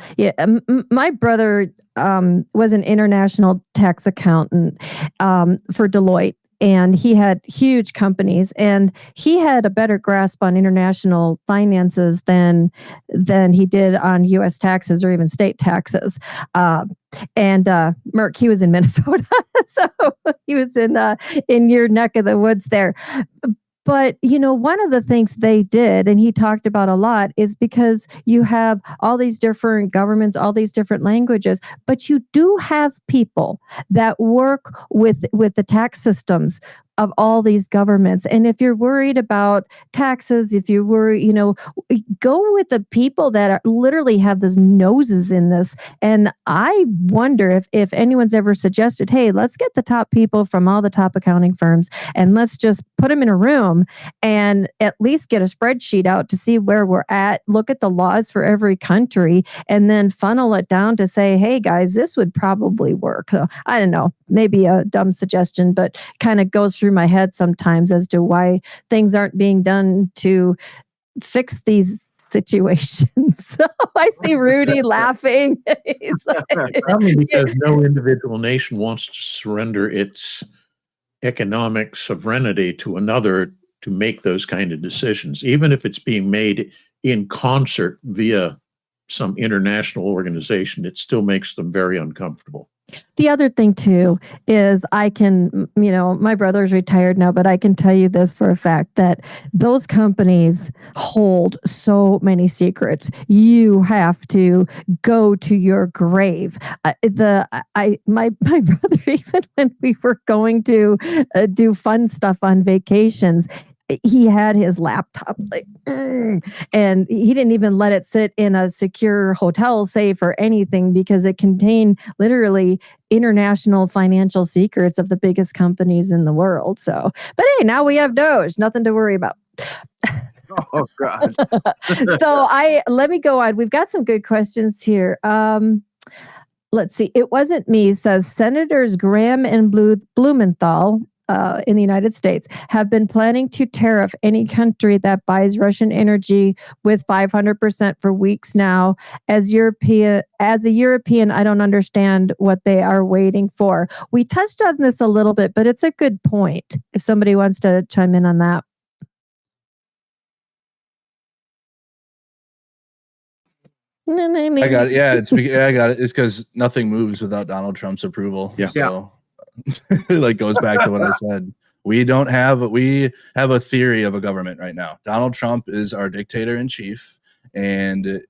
my brother was an international tax accountant for Deloitte. And he had huge companies, and he had a better grasp on international finances than he did on U.S. taxes or even state taxes. Merck, he was in Minnesota, so he was in your neck of the woods there. But, one of the things they did, and he talked about a lot, is because you have all these different governments, all these different languages, but you do have people that work with the tax systems of all these governments. And if you're worried about taxes, if you worry, go with the people that literally have those noses in this. And I wonder if anyone's ever suggested, hey, let's get the top people from all the top accounting firms and let's just put them in a room and at least get a spreadsheet out to see where we're at, look at the laws for every country, and then funnel it down to say, hey guys, this would probably work. I don't know, maybe a dumb suggestion, but kind of goes through my head sometimes as to why things aren't being done to fix these situations. So I see Rudy laughing. He's like, Probably because no individual nation wants to surrender its economic sovereignty to another to make those kind of decisions, even if it's being made in concert via some international organization. It still makes them very uncomfortable. The other thing too is I can, my brother's retired now, but I can tell you this for a fact that those companies hold so many secrets. You have to go to your grave. My brother, even when we were going to do fun stuff on vacations, he had his laptop and he didn't even let it sit in a secure hotel safe or anything because it contained literally international financial secrets of the biggest companies in the world. So, but hey, now we have Doge, nothing to worry about. Oh God. So let me go on. We've got some good questions here. Let's see. It wasn't me, says Senators Graham and Blumenthal in the United States have been planning to tariff any country that buys Russian energy with 500% for weeks now. As a European, I don't understand what they are waiting for. We touched on this a little bit, but it's a good point if somebody wants to chime in on that. I got it. Yeah, I got it. It's because nothing moves without Donald Trump's approval. Yeah. So it like goes back to what I said. We have a theory of a government right now. Donald Trump is our dictator in chief, and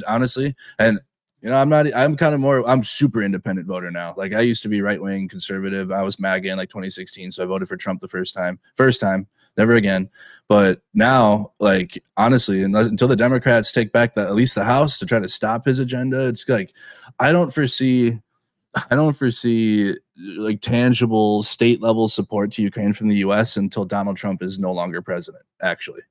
honestly, and I'm super independent voter now. Like I used to be right wing conservative. I was MAGA in like 2016, so I voted for Trump the first time, never again. But now, like honestly, until the Democrats take back at least the House to try to stop his agenda, it's like I don't foresee like tangible state level support to Ukraine from the US until Donald Trump is no longer president, actually.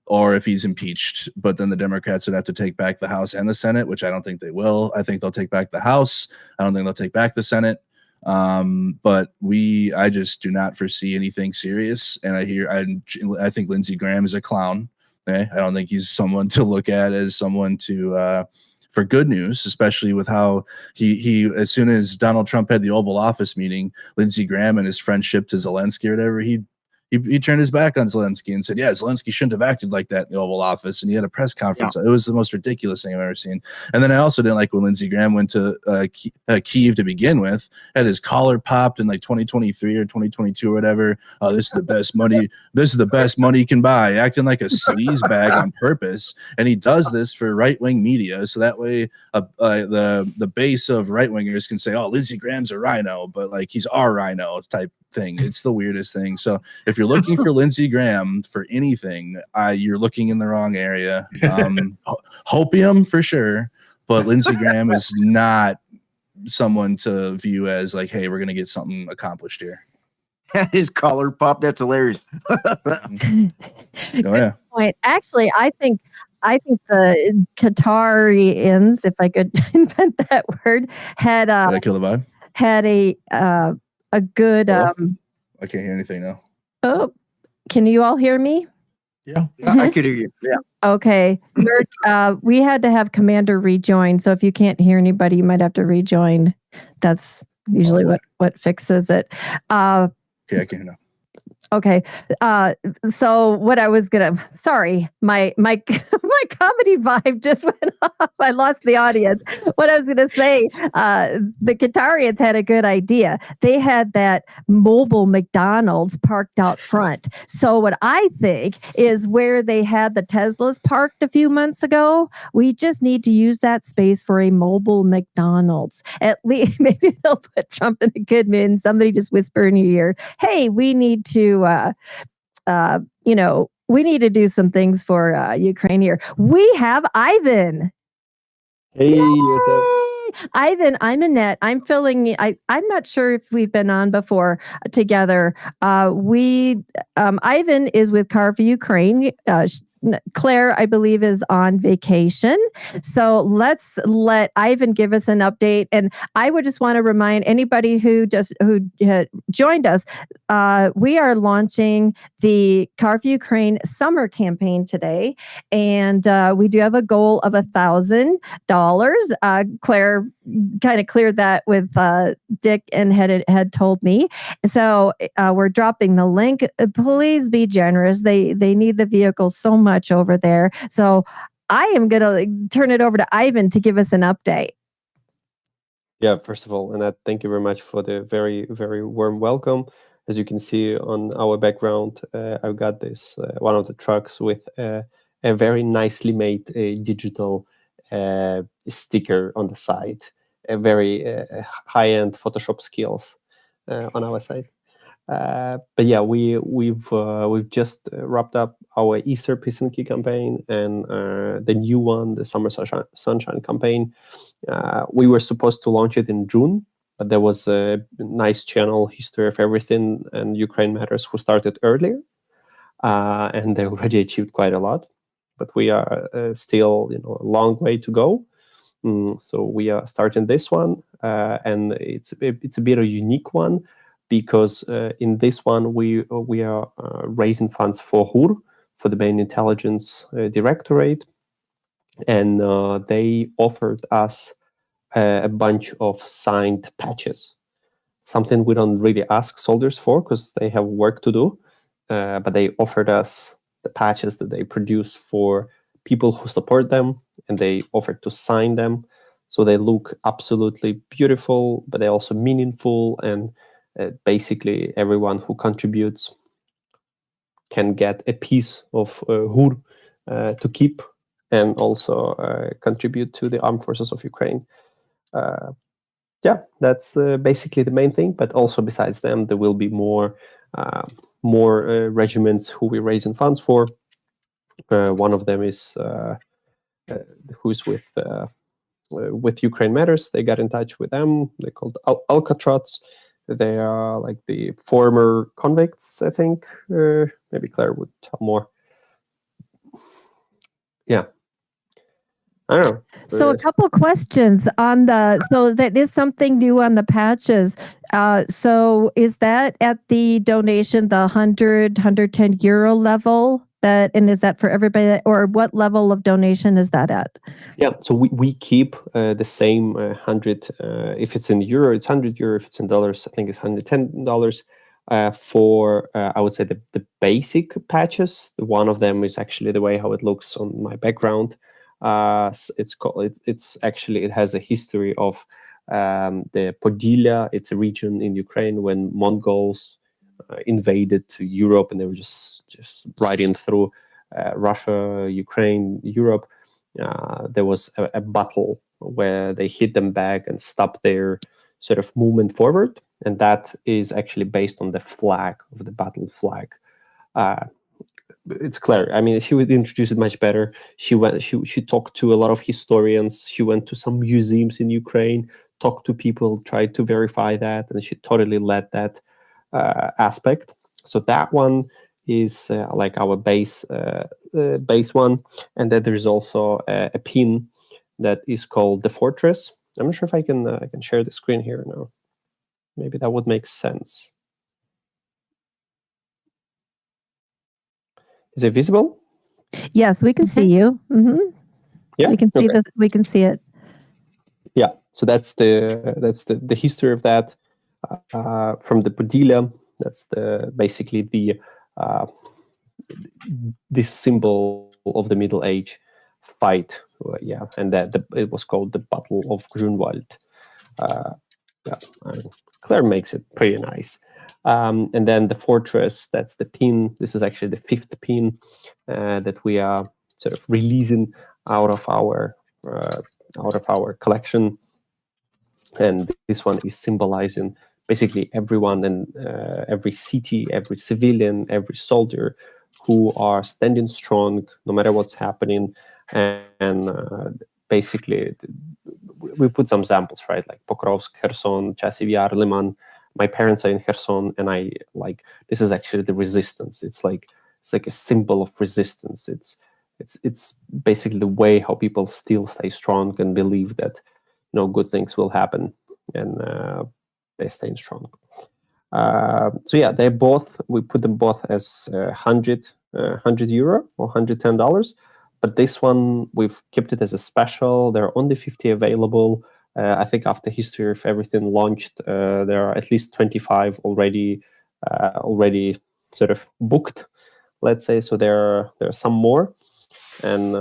Or if he's impeached, but then the Democrats would have to take back the House and the Senate, which I don't think they will. I think they'll take back the House. I don't think they'll take back the Senate. But I just do not foresee anything serious. And I think Lindsey Graham is a clown. Okay? I don't think he's someone to look at as someone to for good news, especially with how he as soon as Donald Trump had the Oval Office meeting, Lindsey Graham and his friendship to Zelensky or whatever, he turned his back on Zelensky and said, yeah, Zelensky shouldn't have acted like that in the Oval Office. And he had a press conference. Yeah. It was the most ridiculous thing I've ever seen. And then I also didn't like when Lindsey Graham went to Kyiv to begin with, had his collar popped in like 2023 or 2022 or whatever. Oh, this is the best money. This is the best money he can buy, acting like a sleaze bag on purpose. And he does this for right-wing media. So that way the base of right-wingers can say, oh, Lindsey Graham's a rhino, but like he's our rhino type thing. It's the weirdest thing. So if you're looking for Lindsey Graham for anything, you're looking in the wrong area. Hopium for sure, but Lindsey Graham is not someone to view as like, hey, we're gonna get something accomplished here. His collar pop. That's hilarious. Oh yeah. Point. Actually, I think the Qatarians, if I could invent that word, had Did I kill the vibe? had a good. Hello? I can't hear anything now. Oh, can you all hear me? Yeah. Yeah, I could hear you. Yeah. Okay, we had to have Commander rejoin. So if you can't hear anybody, you might have to rejoin. That's usually what fixes it. Okay, I can hear now. Okay. So what I was sorry, my my comedy vibe just went off. I lost the audience. What I was gonna say, the Qatarians had a good idea. They had that mobile McDonald's parked out front. So what I think is where they had the Teslas parked a few months ago, we just need to use that space for a mobile McDonald's. At least maybe they'll put Trump in a good mood and somebody just whisper in your ear, hey, we need to we need to do some things for Ukraine here. We have Ivan. Hey, what's up? Yay! Ivan, I'm Annette. I'm filling. I'm not sure if we've been on before together. Ivan is with car4ukraine. Claire, I believe, is on vacation. So let's let Ivan give us an update. And I would just want to remind anybody who joined us, we are launching the car4ukraine summer campaign today. And we do have a goal of $1,000. Claire kind of cleared that with Dick and had told me. So we're dropping the link. Please be generous. They need the vehicle so much over there. So I am going to turn it over to Ivan to give us an update. Yeah, first of all, Annette, thank you very much for the very, very warm welcome. As you can see on our background, I've got this one of the trucks with a very nicely made digital sticker on the side, a very high-end Photoshop skills on our side. But yeah, we've just wrapped up our Easter Pisanki campaign and the new one, the Summer Sunshine campaign. We were supposed to launch it in June, but there was a nice channel, History of Everything and Ukraine Matters, who started earlier, and they already achieved quite a lot. But we are still, a long way to go. So we are starting this one, and it's a bit a unique one. Because in this one, we are raising funds for HUR, for the main intelligence directorate, and they offered us a bunch of signed patches, something we don't really ask soldiers for because they have work to do, but they offered us the patches that they produce for people who support them, and they offered to sign them. So they look absolutely beautiful, but they're also meaningful, and basically everyone who contributes can get a piece of HUR to keep and also contribute to the armed forces of Ukraine. Yeah, that's basically the main thing. But also besides them, there will be more regiments who we're raising funds for. One of them is who's with Ukraine Matters. They got in touch with them. They're called Alcatraz. They are like the former convicts, I think. Maybe Claire would tell more. Yeah. I don't know. So a couple questions on so that is something new on the patches. So is that at the donation, the 110 euro level? And is that for everybody, or what level of donation is that at? Yeah, so we keep the same 100. If it's in euro, it's 100 euro. If it's in dollars, I think it's $110. For I would say the basic patches. One of them is actually the way how it looks on my background. It's actually, it has a history of the Podylia. It's a region in Ukraine when Mongols invaded to Europe, and they were just riding through Russia, Ukraine, Europe. There was a battle where they hit them back and stopped their sort of movement forward, and that is actually based on the flag of the battle flag. It's clear. I mean, she would introduce it much better. She talked to a lot of historians. She went to some museums in Ukraine, talked to people, tried to verify that, and she totally led that aspect. So that one is like our base one, and then there's also a pin that is called the fortress. I'm not sure if I can share the screen here now. Maybe that would make sense. Is it visible? Yes, we can see you. Mm-hmm. Yeah, we can see okay. this. We can see it. Yeah, so that's the history of that from the Podila. That's basically this symbol of the Middle Age fight. Yeah, and it was called the Battle of Grunwald. Claire makes it pretty nice. And then the fortress, that's the pin. This is actually the 5th pin that we are sort of releasing out of our collection. And this one is symbolizing basically everyone and every city, every civilian, every soldier who are standing strong no matter what's happening. And basically, we put some samples, right? Like Pokrovsk, Kherson, Chasiv Yar, Liman. My parents are in Kherson, and this is actually the resistance. It's like a symbol of resistance. It's basically the way how people still stay strong and believe that good things will happen, and they're staying strong. So yeah, we put them both as 100 euro or $110. But this one, we've kept it as a special. There are only 50 available. I think after History of Everything launched, there are at least 25 already sort of booked, let's say. So there are some more. And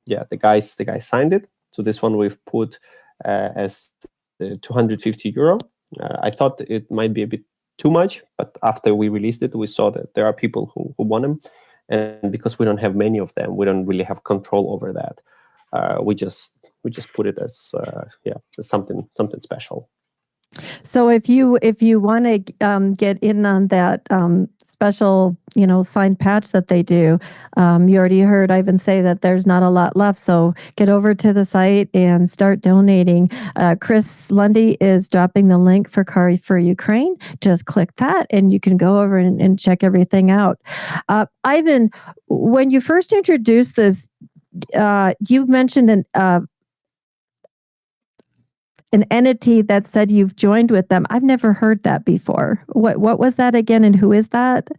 yeah, the guys signed it. So this one we've put as 250 euro. I thought it might be a bit too much, but after we released it, we saw that there are people who want them. And because we don't have many of them, we don't really have control over that. We just put it as something already So if you want to get in on that special signed patch that they do, you already heard Ivan say that there's not a lot left. So get over to the site and start donating. Chris Lundy is dropping the link for car4ukraine. Just click that and you can go over and check everything out. Ivan, when you first introduced this, you mentioned an entity that said you've joined with them. I've never heard that before. What was that again, and who is that?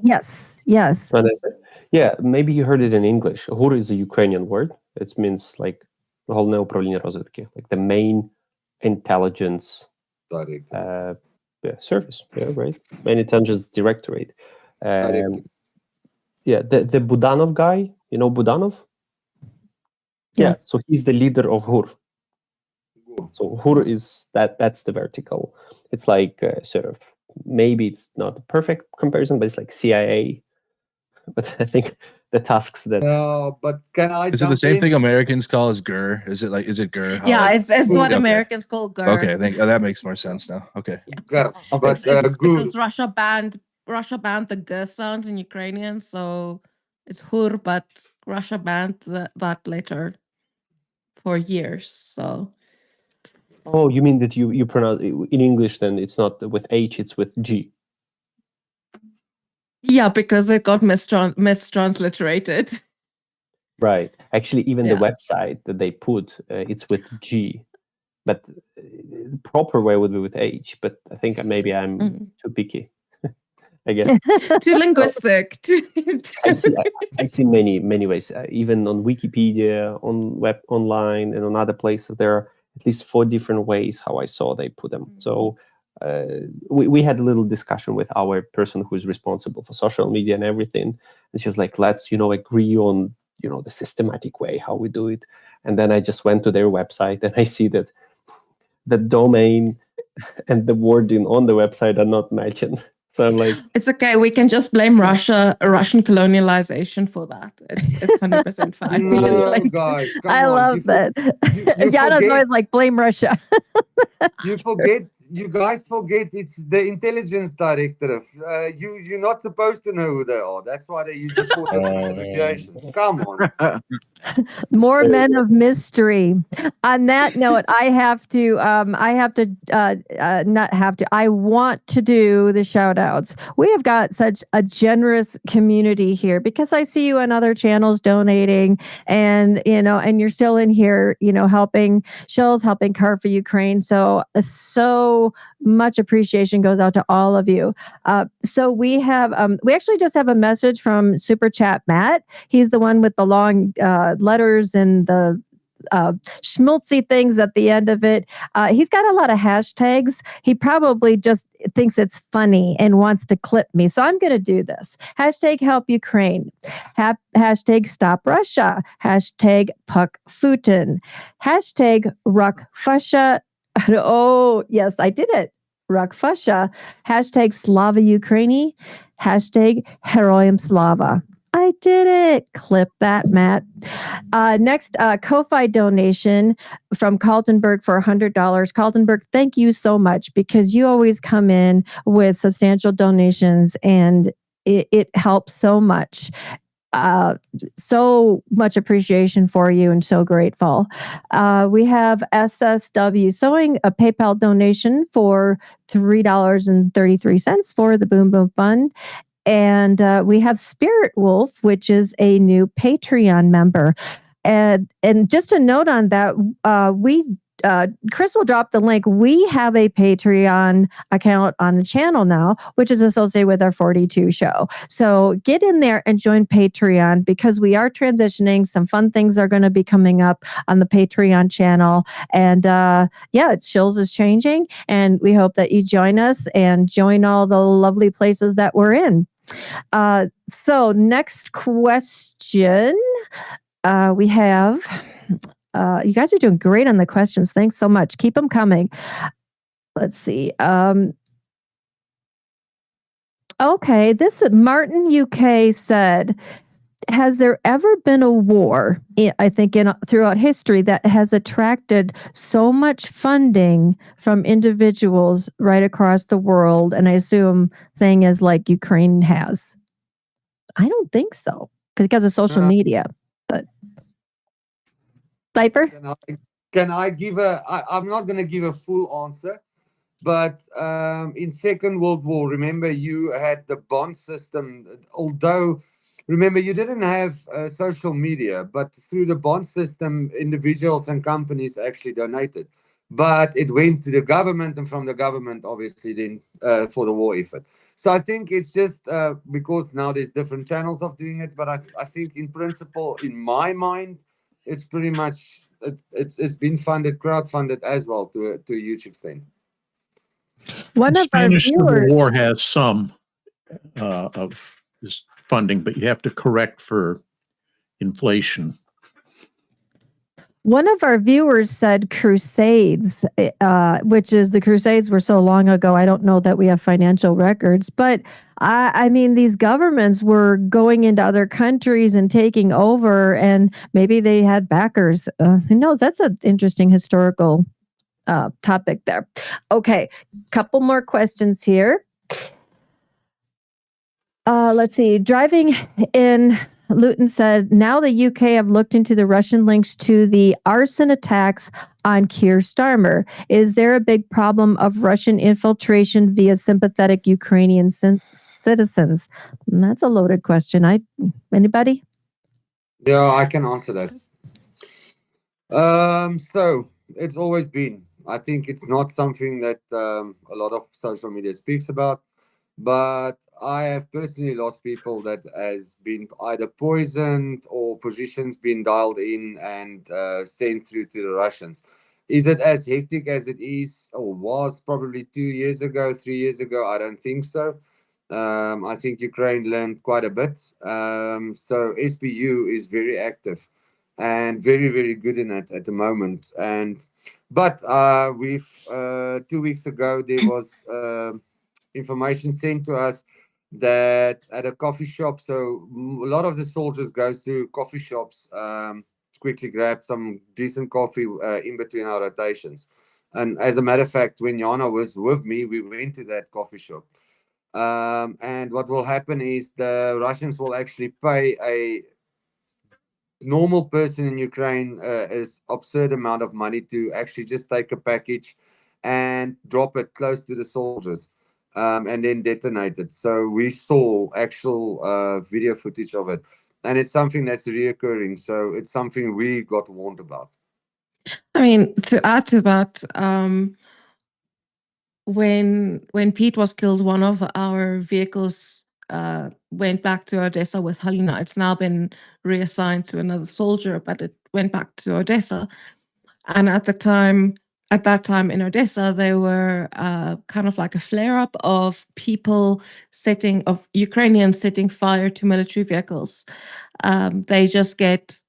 Yes. Yeah, maybe you heard it in English. Hur is a Ukrainian word. It means like Головне управління розвідки, like the main intelligence service. Yeah, right. Main intelligence directorate. Yeah, the Budanov guy. You know Budanov? Yeah, so he's the leader of Hur. So Hur is that's the vertical. It's like sort of, maybe it's not a perfect comparison, but it's like CIA. But I think the tasks that. But can I? Is it the same thing Americans call as GER? Is it GER? Yeah, it's what Americans call GER. Okay, that makes more sense now. Okay. GER. But it's because Russia banned the GER sound in Ukrainian, so it's Hur, but Russia banned that later for years. So. Oh, you mean that you pronounce in English? Then it's not with H; it's with G. Yeah, because it got mistransliterated. Right. Actually, even the website that they put, it's with G, but the proper way would be with H. But I think maybe I'm too picky. I guess too linguistic. I see many ways. Even on Wikipedia, on online, and on other places, there are at least 4 different ways how I saw they put them. So we had a little discussion with our person who is responsible for social media and everything, and she was like, let's agree on the systematic way how we do it. And then I just went to their website and I see that the domain and the wording on the website are not matching. So I'm like, it's okay. We can just blame Russian colonialization for that. It's 100% fine. No, guys, I love that. Yana's always like, blame Russia. You forget you guys forget it's the intelligence directive. You're not supposed to know who they are. That's why they use the four different abbreviations. Come on. More men of mystery. On that note, I want to do the shout outs. We have got such a generous community here because I see you on other channels donating and, and you're still in here, helping Shills, helping Car4Ukraine. So much appreciation goes out to all of you. So we actually just have a message from Super Chat Matt. He's the one with the long letters and the schmaltzy things at the end of it. He's got a lot of hashtags. He probably just thinks it's funny and wants to clip me. So I'm going to do this. Hashtag help Ukraine. Hashtag stop Russia. Hashtag puck Putin. Hashtag ruck Fusha. Oh, yes, I did it. Ruck Fusha. Hashtag Slava Ukraini. Hashtag Heroyam Slava. I did it. Clip that, Matt. Next, Ko-Fi donation from Kaltenberg for $100. Kaltenberg, thank you so much because you always come in with substantial donations and it helps so much. So much appreciation for you and so grateful. We have SSW Sewing, a PayPal donation for $3.33 for the Boom Boom Fund. And we have Spirit Wolf, which is a new Patreon member. And just a note on that, Chris will drop the link. We have a Patreon account on the channel now, which is associated with our 42 show. So get in there and join Patreon because we are transitioning. Some fun things are going to be coming up on the Patreon channel. And Shills is changing. And we hope that you join us and join all the lovely places that we're in. So next question we have... you guys are doing great on the questions. Thanks so much. Keep them coming. Let's see. Okay, this Martin UK said, has there ever been a war, I think throughout history, that has attracted so much funding from individuals right across the world? And I assume saying is like Ukraine has. I don't think so because of social media, but Viper? Can I give I'm not going to give a full answer, but in Second World War, remember you had the bond system, although remember you didn't have social media, but through the bond system, individuals and companies actually donated, but it went to the government and from the government, obviously then for the war effort. So I think it's just because now there's different channels of doing it, but I think in principle, in my mind, it's pretty much it's been funded, crowdfunded as well to a huge extent. One of our Spanish Civil viewers, War has some of this funding, but you have to correct for inflation. One of our viewers said Crusades, which is the Crusades were so long ago. I don't know that we have financial records, but I mean, these governments were going into other countries and taking over, and maybe they had backers. Who knows? That's an interesting historical topic there. Okay, couple more questions here. Let's see. Driving in Luton said, now the UK have looked into the Russian links to the arson attacks on Keir Starmer. Is there a big problem of Russian infiltration via sympathetic Ukrainian citizens? And that's a loaded question. Anybody? Yeah, I can answer that. So it's always been. I think it's not something that a lot of social media speaks about. But I have personally lost people that has been either poisoned or positions been dialed in and sent through to the Russians. Is it as hectic as it is or was probably 2 years ago, 3 years ago? I don't think so. I think Ukraine learned quite a bit. So SBU is very active and very, very good in it at the moment. But we've 2 weeks ago, there was information sent to us that at a coffee shop, so a lot of the soldiers goes to coffee shops to quickly grab some decent coffee in between our rotations. And as a matter of fact, when Jana was with me, we went to that coffee shop. And what will happen is the Russians will actually pay a normal person in Ukraine is absurd amount of money to actually just take a package and drop it close to the soldiers, and then detonate it. So we saw actual video footage of it, and it's something that's reoccurring. So it's something we got warned about. I mean, to add to that, when Pete was killed, one of our vehicles went back to Odessa with Halina. It's now been reassigned to another soldier, but it went back to Odessa. And at that time in Odessa, there were kind of like a flare-up of Ukrainians setting fire to military vehicles. They just get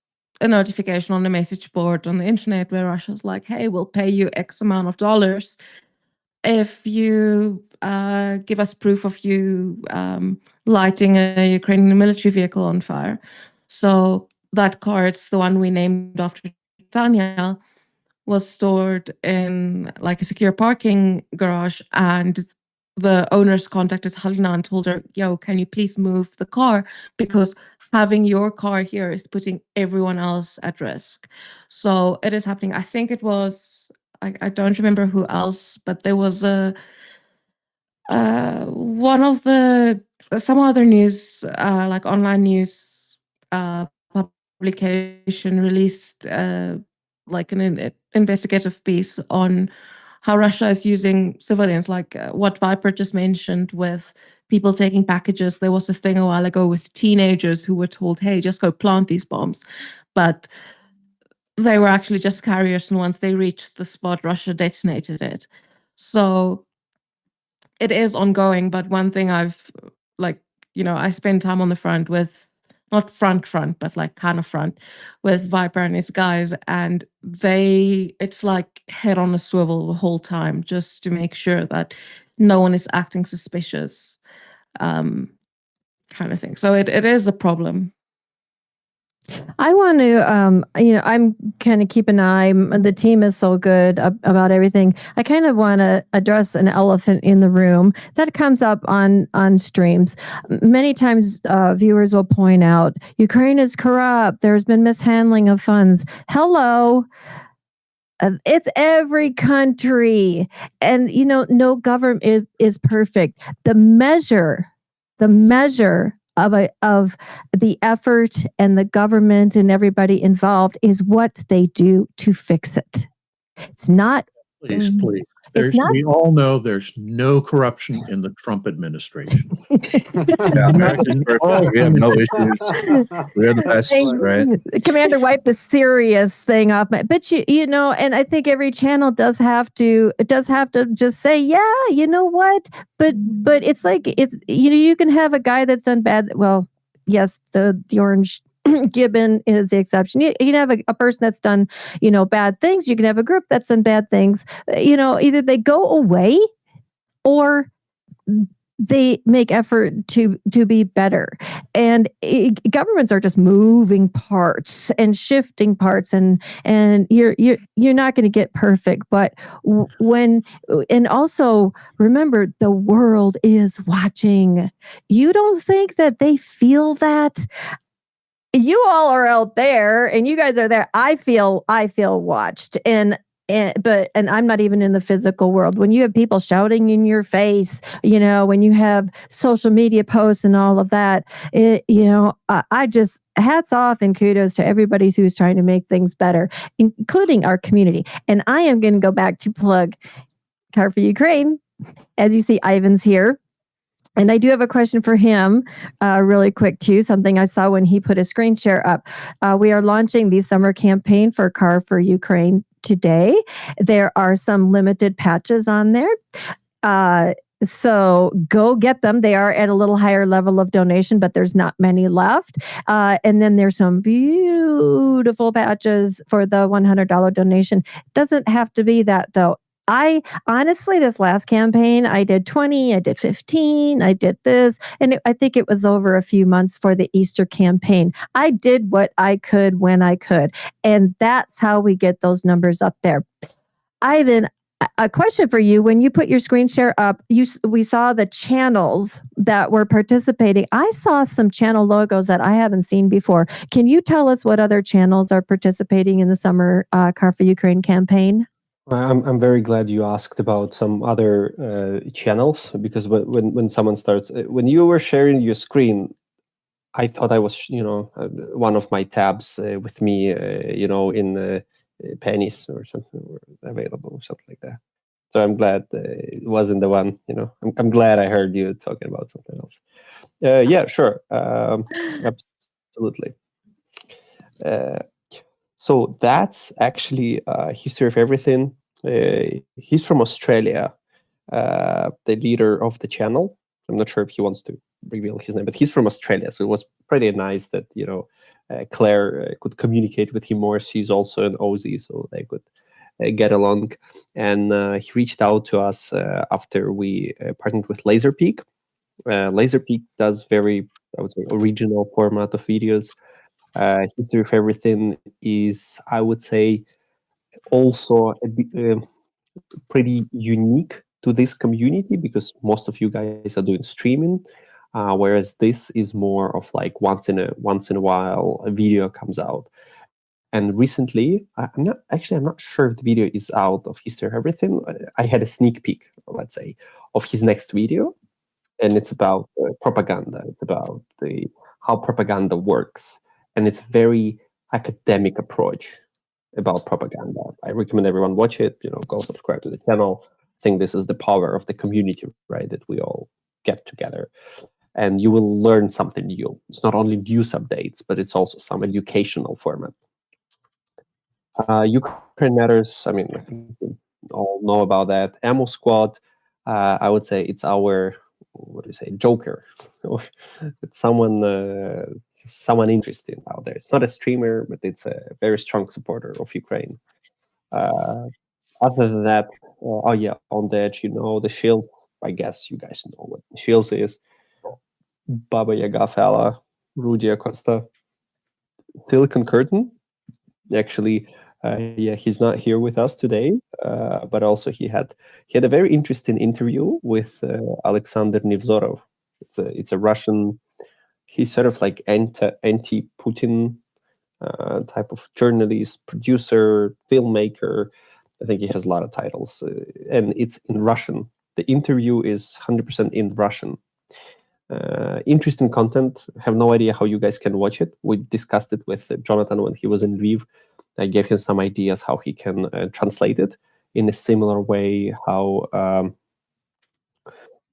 a notification on the message board on the internet where Russia's like, hey, we'll pay you X amount of dollars if you give us proof of you lighting a Ukrainian military vehicle on fire. So that car, it's the one we named after Tanya, was stored in like a secure parking garage, and the owners contacted Halina and told her, yo, can you please move the car, because having your car here is putting everyone else at risk. So it is happening. I think it was, I don't remember who else, but there was some other news, like online news publication released like an investigative piece on how Russia is using civilians, like what Viper just mentioned with people taking packages. There was a thing a while ago with teenagers who were told, hey, just go plant these bombs. But they were actually just carriers, and once they reached the spot, Russia detonated it. So it is ongoing, but one thing I've, like, I spend time on the front with, not front, but like kind of front with Viper and his guys, and it's like head on a swivel the whole time just to make sure that no one is acting suspicious, kind of thing. So it is a problem. I want to, I'm kind of keep an eye. The team is so good about everything. I kind of want to address an elephant in the room that comes up on streams. Many times viewers will point out, Ukraine is corrupt. There's been mishandling of funds. Hello. It's every country. And, no government is perfect. The measure of the effort and the government and everybody involved is what they do to fix it. It's not. Please. It's not. We all know there's no corruption in the Trump administration. Yeah, America's perfect. We have no issues. We're the best, right? Commander wiped the serious thing off. But and I think every channel does have to just say, yeah, you know what? But it's like, you can have a guy that's done bad. Well, yes, the orange Gibbon is the exception. You can have a person that's done, bad things. You can have a group that's done bad things. Either they go away or they make effort to be better. And governments are just moving parts and shifting parts, and you're not going to get perfect. But and also remember, the world is watching. You don't think that they feel that? You all are out there and you guys are there. I feel watched, and I'm not even in the physical world. When you have people shouting in your face, when you have social media posts and all of that, I just, hats off and kudos to everybody who's trying to make things better, including our community. And I am going to go back to plug Car4Ukraine. As you see, Ivan's here. And I do have a question for him really quick, too, something I saw when he put a screen share up. We are launching the summer campaign for Car4Ukraine today. There are some limited patches on there. So go get them. They are at a little higher level of donation, but there's not many left. And then there's some beautiful patches for the $100 donation. Doesn't have to be that, though. I honestly, this last campaign, I did 20, I did 15, I did this, and I think it was over a few months for the Easter campaign. I did what I could when I could, and that's how we get those numbers up there. Ivan, a question for you. When you put your screen share up, we saw the channels that were participating. I saw some channel logos that I haven't seen before. Can you tell us what other channels are participating in the summer Car for Ukraine campaign? I'm very glad you asked about some other channels, because when someone starts, when you were sharing your screen, I thought I was, one of my tabs with me, in pennies or something were available or something like that. So I'm glad it wasn't the one. I'm glad I heard you talking about something else. Yeah, sure, absolutely. So that's actually History of Everything. He's from Australia, the leader of the channel. I'm not sure if he wants to reveal his name, but he's from Australia. So it was pretty nice that, Claire could communicate with him more. She's also an Aussie, so they could get along. And he reached out to us after we partnered with Laserpeak. Laserpeak does very, I would say, original format of videos. History of Everything is, I would say, also a bit, pretty unique to this community, because most of you guys are doing streaming, whereas this is more of like once in a while a video comes out. And recently, I'm not sure if the video is out of History of Everything. I had a sneak peek, let's say, of his next video, and it's about propaganda. It's about how propaganda works, and it's very academic approach about propaganda. I recommend everyone watch it. Go subscribe to the channel. I think this is the power of the community, right? That we all get together, and you will learn something new. It's not only news updates, but it's also some educational format. Ukraine Matters. I mean, I think we all know about that. Ammo Squad. I would say it's our, what do you say, joker. It's someone interesting out there. It's not a streamer, but it's a very strong supporter of Ukraine. Other than that, on the edge, the Shills. I guess you guys know what the Shills is. Baba Yaga Fala, Rudy Acosta, Silicon Curtain. Actually, he's not here with us today, but also he had a very interesting interview with Alexander Nevzorov. It's a Russian. He's sort of like anti-Putin type of journalist, producer, filmmaker. I think he has a lot of titles, and it's in Russian. The interview is 100% in Russian. Interesting content. Have no idea how you guys can watch it. We discussed it with Jonathan when he was in Lviv. I gave him some ideas how he can translate it in a similar way how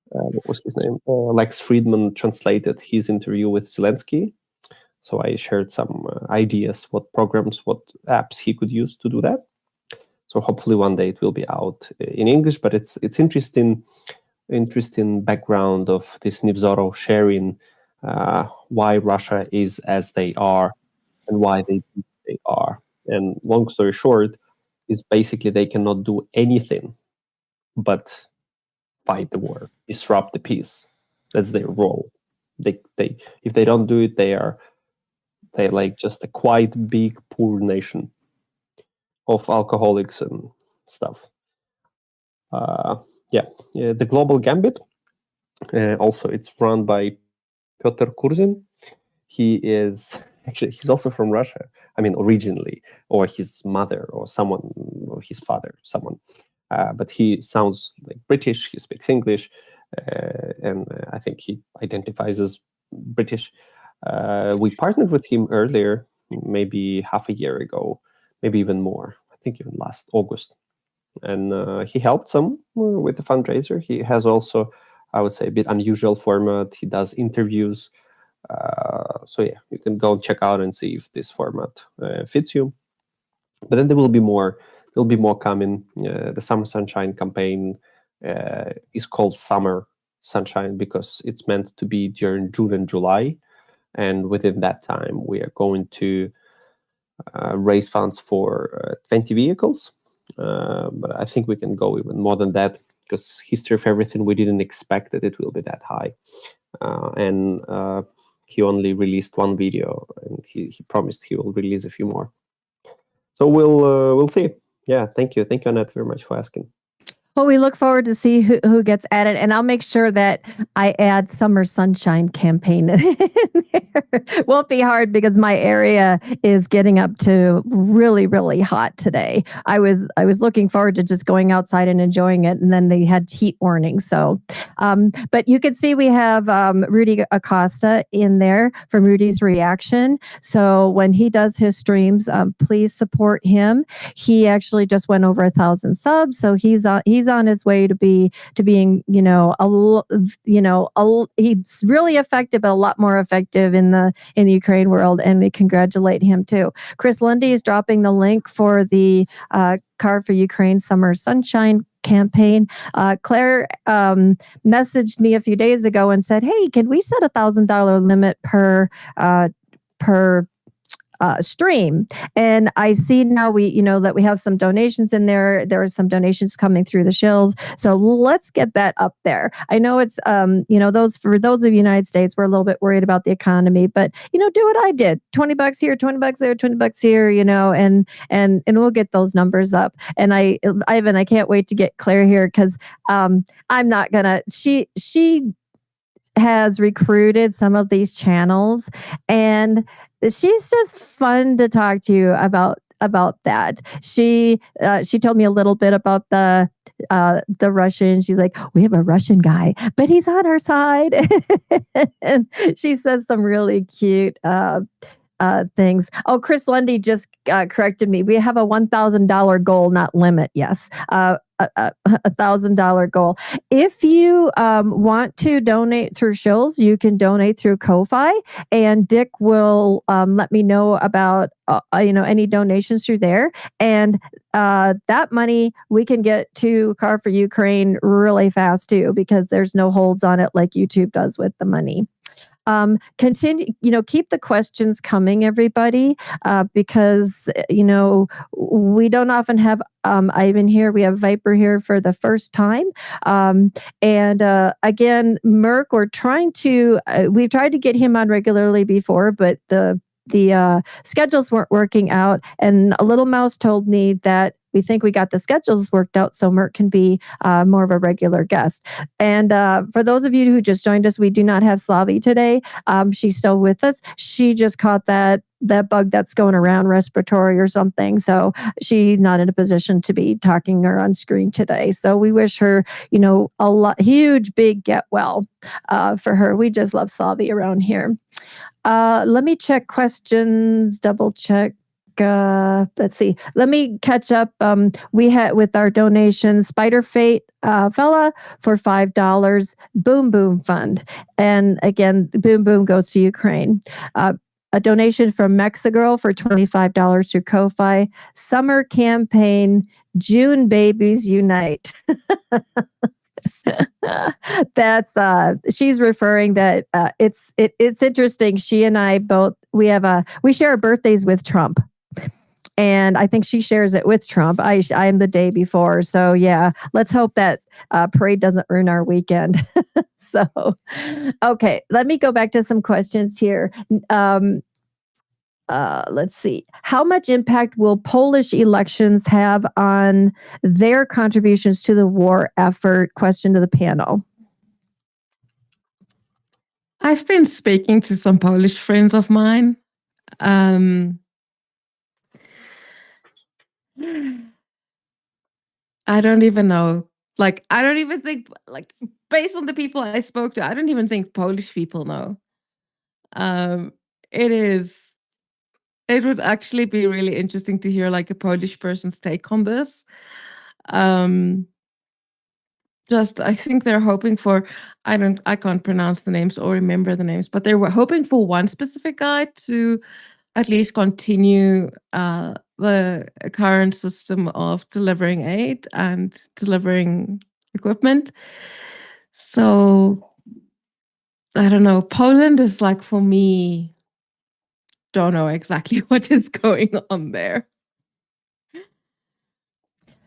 what was his name? Lex Friedman translated his interview with Zelensky. So I shared some ideas, what programs, what apps he could use to do that. So hopefully one day it will be out in English. But it's interesting background of this Nevzorov sharing why Russia is as they are and why they are. And long story short, is basically they cannot do anything but fight the war, disrupt the peace. That's their role. They if they don't do it, they're like just a quite big poor nation of alcoholics and stuff. The Global Gambit. Also, it's run by Piotr Kurzin. He's also from Russia. I mean, originally, or his mother, or someone, or his father, someone. But he sounds like British. He speaks English, and I think he identifies as British. We partnered with him earlier, maybe half a year ago, maybe even more. I think even last August. And he helped some with the fundraiser. He has also, I would say, a bit unusual format. He does interviews. So yeah, you can go and check out and see if this format fits you. But then there will be more. There'll be more coming. The Summer Sunshine campaign is called Summer Sunshine because it's meant to be during June and July. And within that time, we are going to raise funds for 20 vehicles. But I think we can go even more than that because History of Everything, we didn't expect that it will be that high. And he only released one video, and he promised he will release a few more. So we'll see. Yeah, thank you, Annette, very much for asking. Well, we look forward to see who gets added, and I'll make sure that I add Summer Sunshine campaign in there. Won't be hard because my area is getting up to really, really hot today. I was looking forward to just going outside and enjoying it, and then they had heat warnings. So, but you can see we have Rudy Acosta in there from Rudy's Reaction. So when he does his streams, please support him. He actually just went over 1,000 subs, so he's on his way to being, he's really effective, but a lot more effective in the Ukraine world, and we congratulate him too. Chris Lundy is dropping the link for the Car for Ukraine Summer Sunshine campaign. Claire messaged me a few days ago and said, "Hey, can we set $1,000 limit per stream?" And I see now that we have some donations in there. There are some donations coming through the Shills. So let's get that up there. I know it's, for those of the United States, we're a little bit worried about the economy, but, do what I did. $20 here, $20 there, $20 here, and we'll get those numbers up. And Ivan, I can't wait to get Claire here because I'm not gonna, she has recruited some of these channels, and she's just fun to talk to you about that. She told me a little bit about the Russian. She's like, "We have a Russian guy, but he's on our side." And she says some really cute things. Oh, Chris Lundy just corrected me. We have a $1,000 goal, not limit. Yes. $1,000 goal. If you want to donate through Shills, you can donate through Ko-Fi, and Dick will let me know about any donations through there, and that money we can get to Car for Ukraine really fast too, because there's no holds on it like YouTube does with the money. Continue, keep the questions coming, everybody, because, we don't often have Ivan here. We have Viper here for the first time. And again, Merck, we've tried to get him on regularly before, but the schedules weren't working out. And a little mouse told me that we think we got the schedules worked out so Merck can be more of a regular guest. And for those of you who just joined us, we do not have Slava today. She's still with us. She just caught that bug that's going around, respiratory or something. So she's not in a position to be talking or on screen today. So we wish her, huge, big get well for her. We just love Slava around here. Let me check questions, double check. Let's see. Let me catch up. We had with our donation, Spider Fate fella for $5. Boom Boom Fund, and again, Boom Boom goes to Ukraine. A donation from Mexigirl for $25 through Ko-Fi. Summer campaign. June babies unite. That's she's referring that it's interesting. She and I both we share our birthdays with Trump. And I think she shares it with Trump. I'm the day before. So yeah, let's hope that parade doesn't ruin our weekend. So, okay, let me go back to some questions here. Let's see. How much impact will Polish elections have on their contributions to the war effort? Question to the panel. I've been speaking to some Polish friends of mine. I don't even know. I don't even think, based on the people I spoke to, I don't even think Polish people know. It would actually be really interesting to hear a Polish person's take on this. I think they're hoping for, I can't pronounce the names or remember the names, but they were hoping for one specific guy to at least continue the current system of delivering aid and delivering equipment. So I don't know. Poland is for me, don't know exactly what is going on there.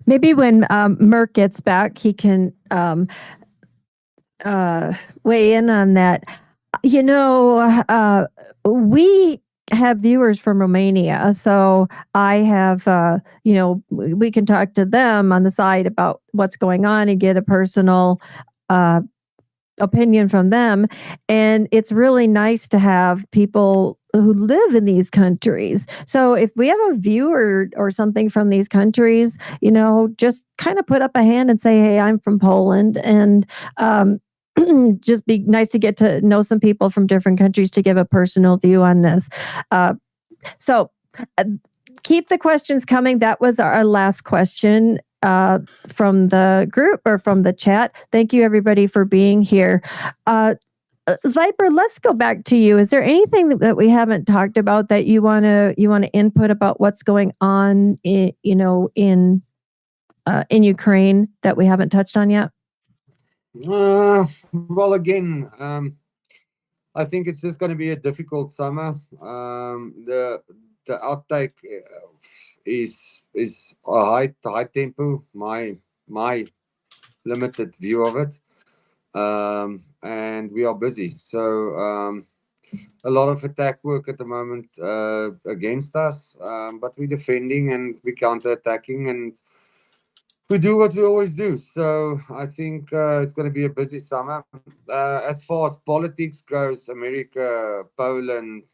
Maybe when Merck gets back, he can weigh in on that. We have viewers from Romania. So I have, we can talk to them on the side about what's going on and get a personal opinion from them. And it's really nice to have people who live in these countries. So if we have a viewer or something from these countries, just kind of put up a hand and say, hey, I'm from Poland. And just be nice to get to know some people from different countries to give a personal view on this. So keep the questions coming. That was our last question from the group or from the chat. Thank you, everybody, for being here. Viper, let's go back to you. Is there anything that we haven't talked about that you want to input about what's going on in Ukraine that we haven't touched on yet? Well, again, I think it's just going to be a difficult summer. The outtake is a high tempo. My limited view of it, and we are busy. So a lot of attack work at the moment against us, but we're defending and we're counterattacking and we do what we always do. So I think it's going to be a busy summer. As far as politics goes, America, Poland,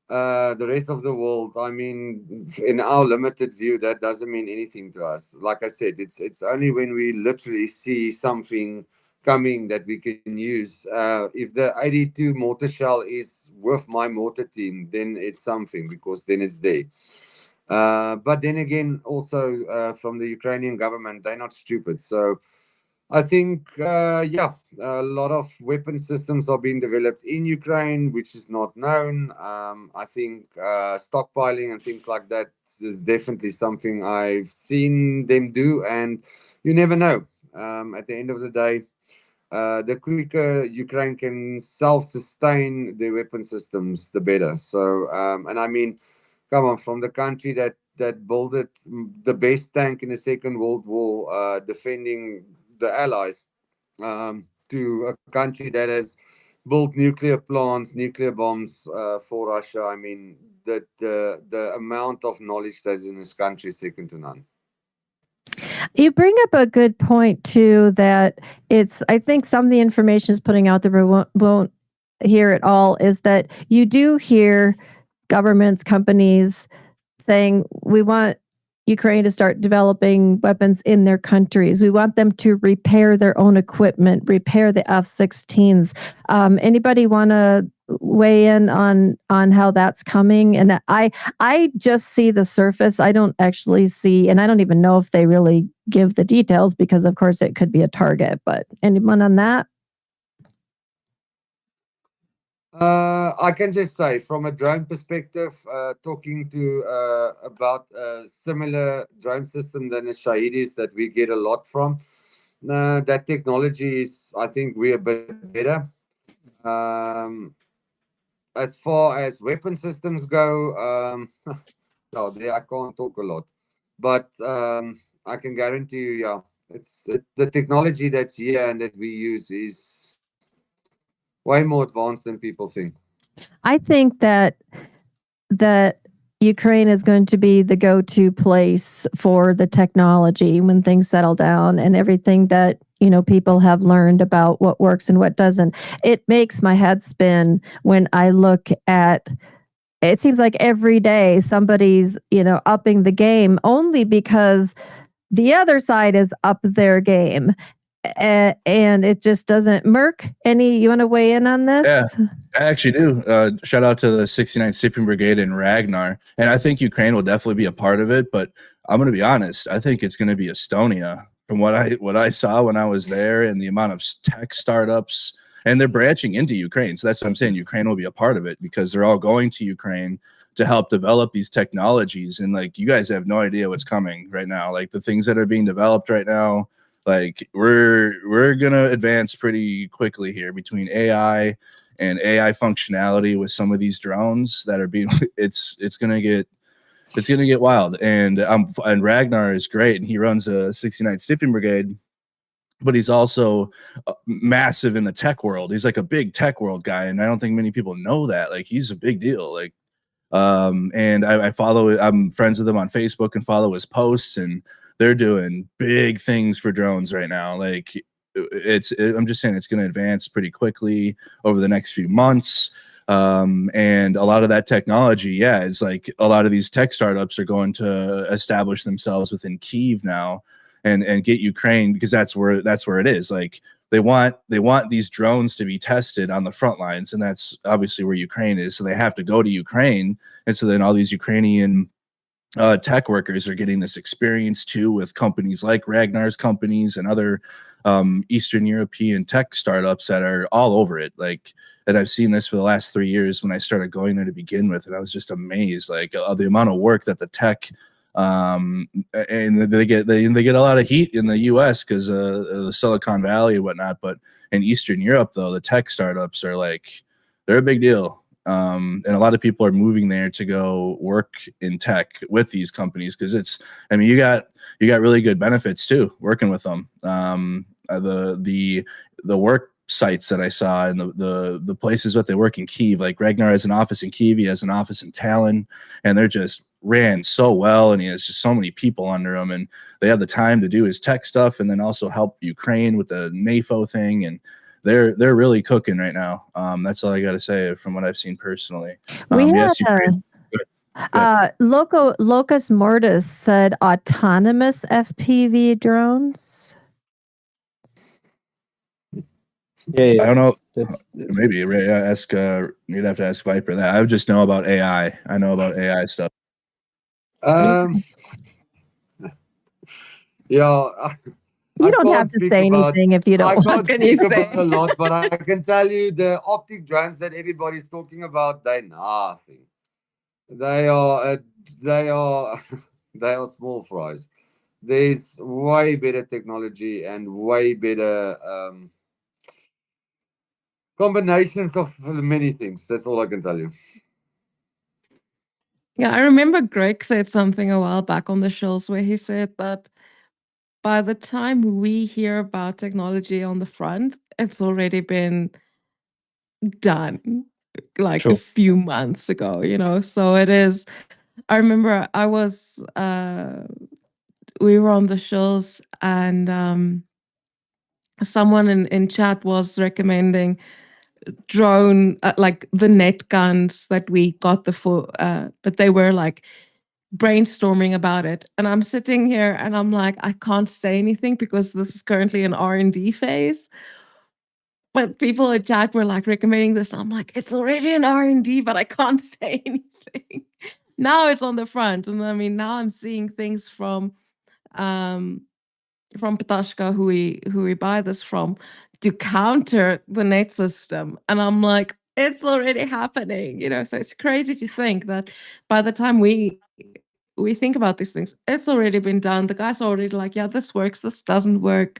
the rest of the world, I mean, in our limited view, that doesn't mean anything to us. Like I said, it's only when we literally see something coming that we can use. If the 82 mortar shell is with my mortar team, then it's something, because then it's there. But then again, also from the Ukrainian government, they're not stupid. So I think, a lot of weapon systems are being developed in Ukraine, which is not known. I think stockpiling and things like that is definitely something I've seen them do, and you never know. At the end of the day, the quicker Ukraine can self-sustain their weapon systems, the better. So, and I mean, come on, from the country that built the best tank in the Second World War, defending the Allies, to a country that has built nuclear plants, nuclear bombs for Russia. I mean, the amount of knowledge that's in this country is second to none. You bring up a good point too, that I think some of the information is putting out there, but won't hear it all, is that you do hear governments, companies saying, we want Ukraine to start developing weapons in their countries. We want them to repair their own equipment, repair the F-16s. Anybody want to weigh in on how that's coming? And I just see the surface. I don't actually see, and I don't even know if they really give the details, because of course it could be a target. But anyone on that? I can just say, from a drone perspective, talking to about a similar drone system than the Shahidis that we get a lot from, that technology is, I think, we're a bit better. As far as weapon systems go, no, there I can't talk a lot, but I can guarantee you, yeah, it's the technology that's here and that we use is way more advanced than people think. I think that Ukraine is going to be the go-to place for the technology when things settle down, and everything that people have learned about what works and what doesn't. It makes my head spin when I look at. It seems like every day somebody's upping the game, only because the other side is up their game. And it just doesn't. Merc, you want to weigh in on this? Yeah, I actually do. Shout out to the 69th Sipping Brigade in Ragnar. And I think Ukraine will definitely be a part of it. But I'm going to be honest, I think it's going to be Estonia. From what I saw when I was there, and the amount of tech startups, and they're branching into Ukraine. So that's what I'm saying. Ukraine will be a part of it, because they're all going to Ukraine to help develop these technologies. And like, you guys have no idea what's coming right now. Like the things that are being developed right now, like we're gonna advance pretty quickly here between AI and AI functionality with some of these drones that are being. It's gonna get wild. And Ragnar is great, and he runs a 69th Stiffing Brigade, but he's also massive in the tech world. He's like a big tech world guy, and I don't think many people know that. Like, he's a big deal. Like, And I follow. I'm friends with him on Facebook and follow his posts, and they're doing big things for drones right now. Like I'm just saying it's going to advance pretty quickly over the next few months. And a lot of that technology, it's like a lot of these tech startups are going to establish themselves within Kyiv now and get Ukraine, because that's where it is. Like they want these drones to be tested on the front lines, and that's obviously where Ukraine is. So they have to go to Ukraine, and so then all these Ukrainian tech workers are getting this experience too with companies like Ragnar's companies and other Eastern European tech startups that are all over it. Like, and I've seen this for the last 3 years when I started going there to begin with, and I was just amazed, like the amount of work that the tech and they get a lot of heat in the U.S. because the Silicon Valley and whatnot. But in Eastern Europe, though, the tech startups are they're a big deal. And a lot of people are moving there to go work in tech with these companies because you got really good benefits too working with them. The work sites that I saw and the places that they work in Kyiv, like Ragnar has an office in Kyiv, he has an office in Tallinn, and they're just ran so well, and he has just so many people under him, and they have the time to do his tech stuff and then also help Ukraine with the NAFO thing, and they're really cooking right now. That's all I got to say from what I've seen personally. We had Ukraine. Locus Mortis said autonomous FPV drones. Yeah. I don't know. Maybe Ray, you'd have to ask Viper that. I would just know about AI. I know about AI stuff. Yeah. You don't have to say anything if you don't want to. I can't speak about a lot, but I can tell you the optic drones that everybody's talking about, they're nothing. They are small fries. There's way better technology and way better combinations of many things. That's all I can tell you. Yeah, I remember Greg said something a while back on the Shills where he said that by the time we hear about technology on the front, it's already been done like a few months ago, So it is. I remember we were on the Shills and someone in chat was recommending drone, like the net guns that we got but they were like brainstorming about it, and I'm sitting here and I'm like, I can't say anything because this is currently an R&D phase. But people in chat were like recommending this. I'm like, it's already an R&D, but I can't say anything. Now it's on the front, and I mean, now I'm seeing things from Patashka, who we buy this from, to counter the net system, and I'm like, it's already happening, So it's crazy to think that by the time we think about these things, it's already been done. The guys are already like, yeah, this works, this doesn't work.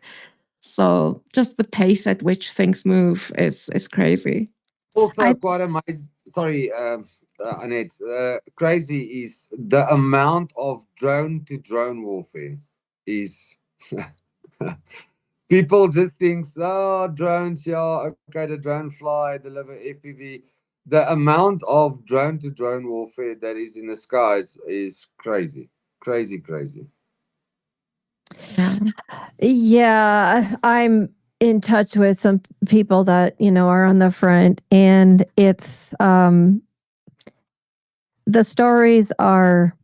So just the pace at which things move is crazy. Also, quite amazing. Sorry, Annette. Crazy is the amount of drone-to-drone warfare is. People just think, drones, yeah, okay, the drone fly, deliver FPV. The amount of drone-to-drone warfare that is in the skies is crazy. Yeah, I'm in touch with some people that, are on the front, and it's the stories are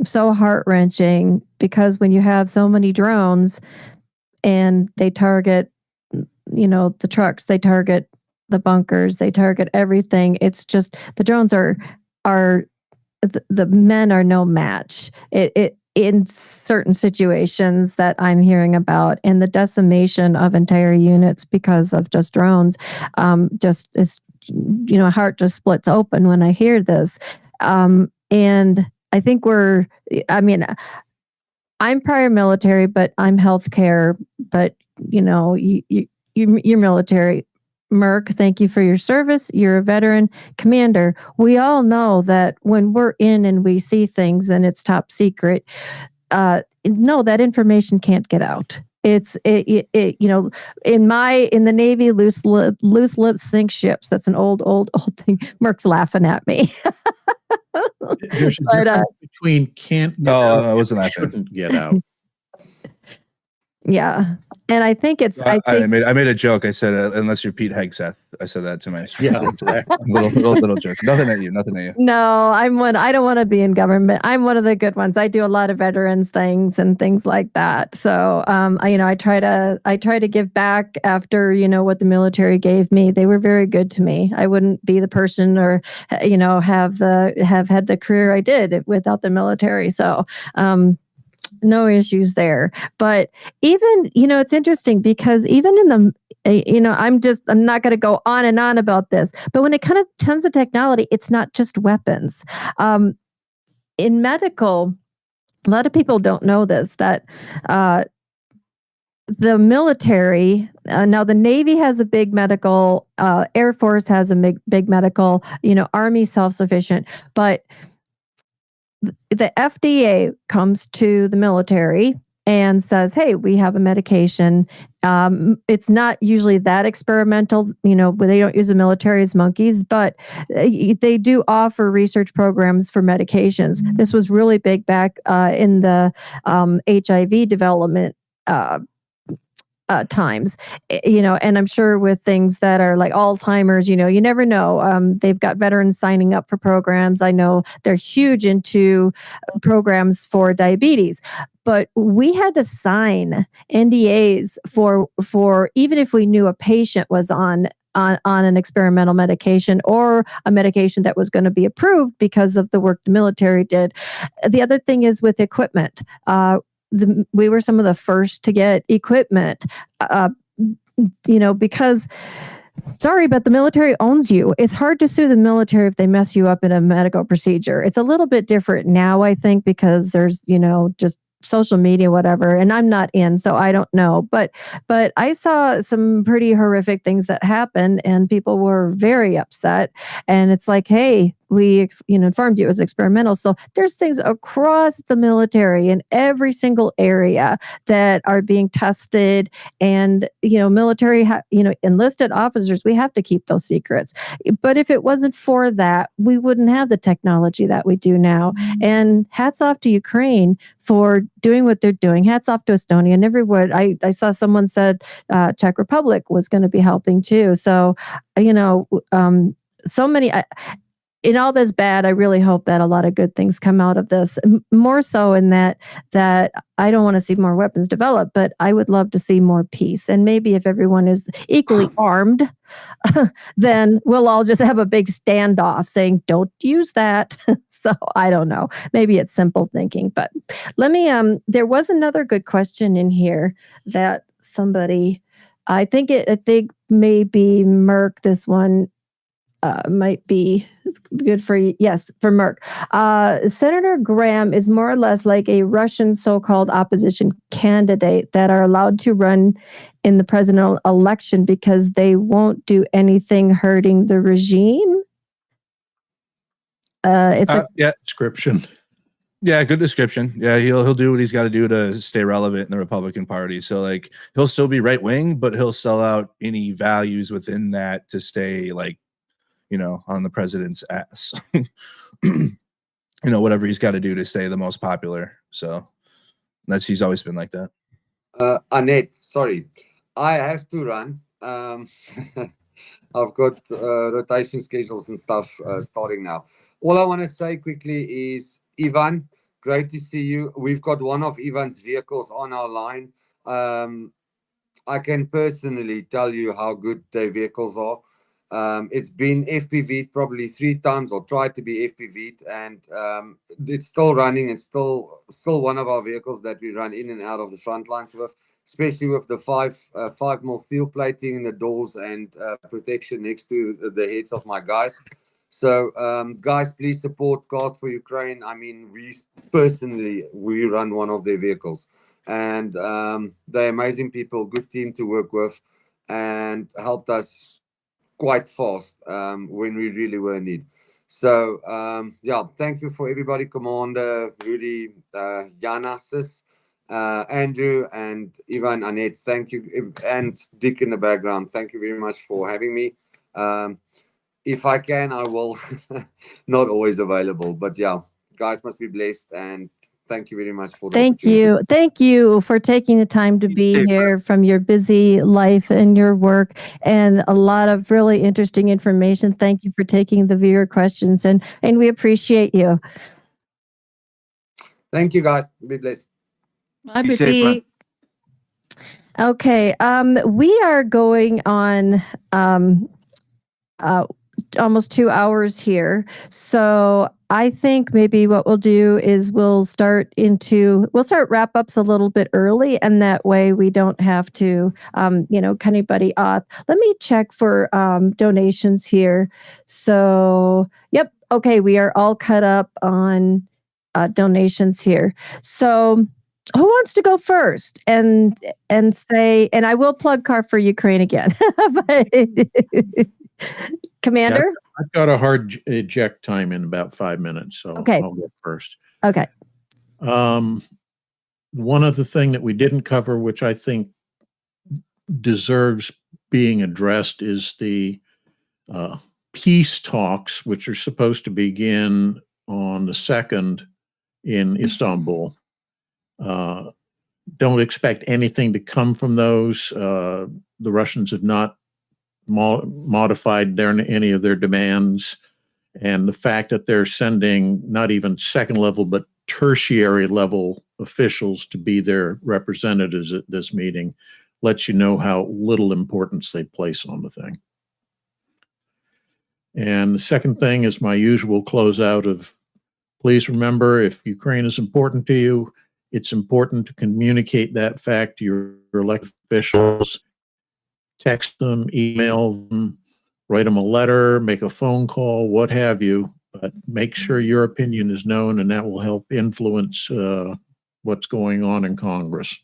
so heart-wrenching because when you have so many drones and they target, the trucks, they target the bunkers, they target everything. It's just the drones are the men are no match. It in certain situations that I'm hearing about, and the decimation of entire units because of just drones, just is, heart just splits open when I hear this. And I think I'm prior military, but I'm healthcare, but you're military. Merc, thank you for your service. You're a veteran commander. We all know that when we're in and we see things and it's top secret, no, that information can't get out. It's in the Navy, loose lips sink ships. That's an old thing. Merc's laughing at me. There's a But, difference between can't get No, out I wasn't and laughing. shouldn't get out. yeah. And I think it's, I I think, made a joke. I said, unless you're Pete Hegseth. I said that to my Yeah, students. little joke. Nothing at you. Nothing at you. no, I don't want to be in government. I'm one of the good ones. I do a lot of veterans things and things like that. So, I try to give back after, what the military gave me. They were very good to me. I wouldn't be the person or, have had the career I did without the military. So, no issues there. But even, it's interesting because even in the, I'm not going to go on and on about this, but when it kind of comes to technology, it's not just weapons. In medical, a lot of people don't know this, that the military, now the Navy has a big medical, Air Force has a big medical, Army self-sufficient, but the FDA comes to the military and says, hey, we have a medication. It's not usually that experimental, where they don't use the military as monkeys, but they do offer research programs for medications. This was really big back in the HIV development times, and I'm sure with things that are like Alzheimer's, you never know. They've got veterans signing up for programs. I know they're huge into programs for diabetes, but we had to sign NDAs for even if we knew a patient was on an experimental medication or a medication that was going to be approved because of the work the military did. The other thing is with equipment. We were some of the first to get equipment, because, sorry, but the military owns you. It's hard to sue the military if they mess you up in a medical procedure. It's a little bit different now, I think, because there's, just social media, whatever, and I'm not in, so I don't know. But I saw some pretty horrific things that happened, and people were very upset. And it's like, hey, we informed you it was experimental. So there's things across the military in every single area that are being tested, and military enlisted officers, we have to keep those secrets. But if it wasn't for that, we wouldn't have the technology that we do now. And hats off to Ukraine for doing what they're doing. Hats off to Estonia and everyone. I saw someone said Czech Republic was going to be helping too. So so many. In all this bad, I really hope that a lot of good things come out of this. More so in that I don't want to see more weapons developed, but I would love to see more peace. And maybe if everyone is equally armed, then we'll all just have a big standoff saying, don't use that. So I don't know. Maybe it's simple thinking, but let me, there was another good question in here that somebody, I think maybe Merck, this one, might be good for you. Yes, for Merck. Senator Graham is more or less like a Russian so-called opposition candidate that are allowed to run in the presidential election because they won't do anything hurting the regime. It's a Description. Yeah, good description. Yeah, he'll do what he's got to do to stay relevant in the Republican Party. So like he'll still be right wing, but he'll sell out any values within that to stay on the president's ass. Whatever he's got to do to stay the most popular. So he's always been like that. Annette, sorry, I have to run. I've got rotation schedules and stuff starting now. All I want to say quickly is, Ivan, great to see you. We've got one of Ivan's vehicles on our line. I can personally tell you how good their vehicles are. It's been FPV'd probably 3 times, or tried to be FPV'd, and it's still running. It's still one of our vehicles that we run in and out of the front lines with, especially with the 5mm steel plating in the doors and protection next to the heads of my guys. So guys, please support Car4Ukraine. I mean, we run one of their vehicles, and they're amazing people, good team to work with, and helped us quite fast when we really were in need. So thank you for everybody, Commander, Rudy, Jana, Sis, Andrew, and Ivan, Annette. Thank you, and Dick in the background. Thank you very much for having me. if I can, I will. Not always available, but yeah, guys must be blessed, and thank you very much for the Thank opportunity. you. Thank you for taking the time to be too. here from your busy life and your work and a lot of really interesting information. Thank you for taking the viewer questions and we appreciate you. Thank you, guys. Be blessed. Bye, Be safe, man. Bippy. Okay. We are going on almost 2 hours here. So I think maybe what we'll do is we'll start wrap ups a little bit early, and that way we don't have to, cut anybody off. Let me check for donations here. So, yep. Okay. We are all cut up on donations here. So who wants to go first and say, and I will plug Car4Ukraine again. Commander? I've got a hard eject time in about 5 minutes, so Okay. I'll go first. Okay. One other thing that we didn't cover, which I think deserves being addressed, is the peace talks, which are supposed to begin on the 2nd in Istanbul. Don't expect anything to come from those. The Russians have not modified any of their demands, and the fact that they're sending not even second level but tertiary level officials to be their representatives at this meeting lets you know how little importance they place on the thing. And the second thing is my usual closeout of, please remember, if Ukraine is important to you, it's important to communicate that fact to your elected officials. Text them, email them, write them a letter, make a phone call, what have you, but make sure your opinion is known, and that will help influence what's going on in Congress.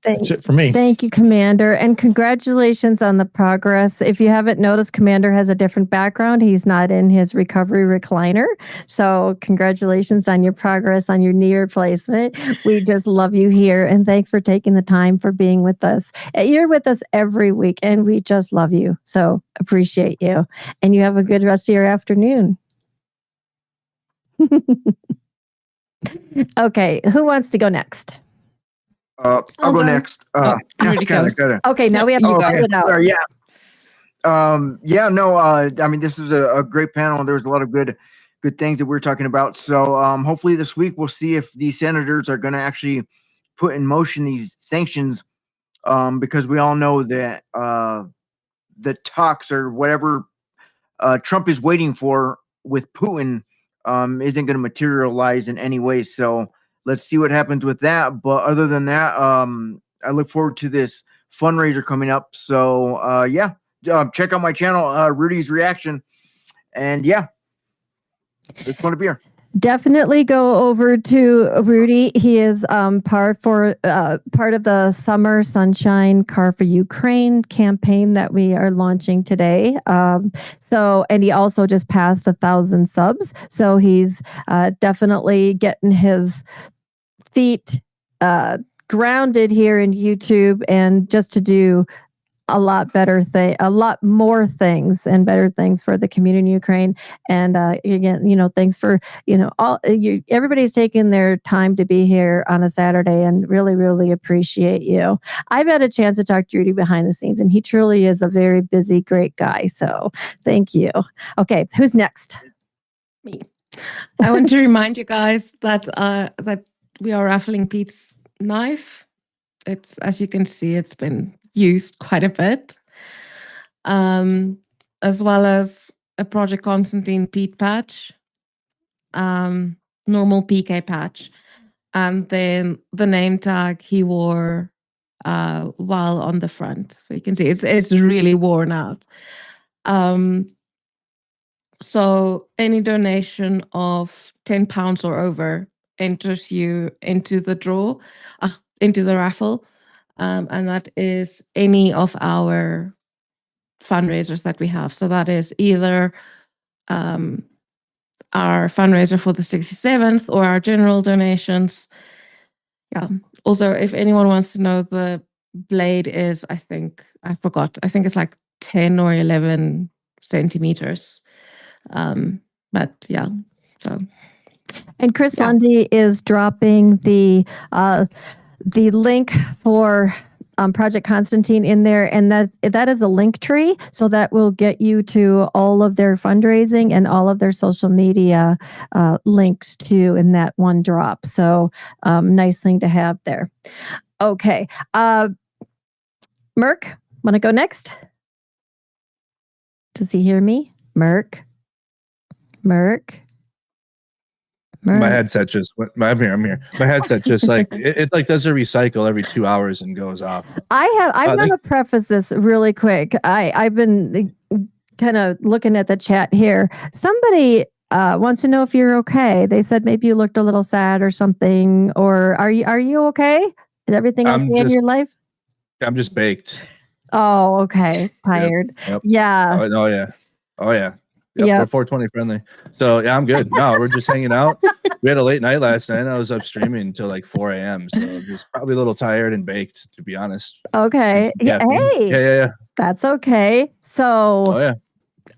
That's it for me. Thank you, Commander, and congratulations on the progress. If you haven't noticed, Commander has a different background. He's not in his recovery recliner. So congratulations on your progress on your knee replacement. We just love you here, and thanks for taking the time for being with us. You're with us every week, and we just love you. So appreciate you, and you have a good rest of your afternoon. Okay, who wants to go next? I'll go next. Rudy goes. Okay, now we have You to go. cut it out. I mean, this is a great panel. There was a lot of good things that we were talking about. So hopefully this week we'll see if these senators are going to actually put in motion these sanctions, because we all know that the talks or whatever Trump is waiting for with Putin isn't going to materialize in any way. So let's see what happens with that. But other than that, I look forward to this fundraiser coming up. So check out my channel, Rudy's Reaction. And yeah, it's going to be here. Definitely go over to Rudy. He is part of the Summer Sunshine Car4Ukraine campaign that we are launching today. And he also just passed 1,000 subs. So he's definitely getting his feet grounded here in YouTube, and just to do a lot more things and better things for the community in Ukraine. And again, thanks for everybody's taking their time to be here on a Saturday, and really, really appreciate you. I've had a chance to talk to Rudy behind the scenes, and he truly is a very busy, great guy. So thank you. Okay, who's next? Me. I want to remind you guys that we are raffling Pete's knife. It's, as you can see, it's been used quite a bit, as well as a Project Constantine Pete patch, normal PK patch, and then the name tag he wore while on the front. So you can see it's really worn out. So any donation of £10 or over enters you into the draw, into the raffle. And that is any of our fundraisers that we have. So that is either our fundraiser for the 67th or our general donations. Yeah. Also, if anyone wants to know, the blade is, I think it's like 10 or 11 centimeters. But yeah, so. And Chris Yeah. Lundy is dropping the link for Project Constantine in there, and that is a link tree, so that will get you to all of their fundraising and all of their social media links too in that one drop. So nice thing to have there. Okay, Merc, want to go next? Does he hear me? Merc. My headset just went. I'm here. My headset just like it like does a recycle every 2 hours and goes off. I want to preface this really quick. I've been kind of looking at the chat here. Somebody wants to know if you're okay. They said maybe you looked a little sad or something. Or are you okay? Is everything okay in your life? I'm just baked. Oh, okay. Tired. Yep. Yeah. Oh yeah. Yep. We're 420 friendly. So yeah, I'm good. No, we're just hanging out. We had a late night last night. I was up streaming until like 4 a.m. So just probably a little tired and baked, to be honest. Okay. Yeah. Hey. Yeah. That's okay. So Oh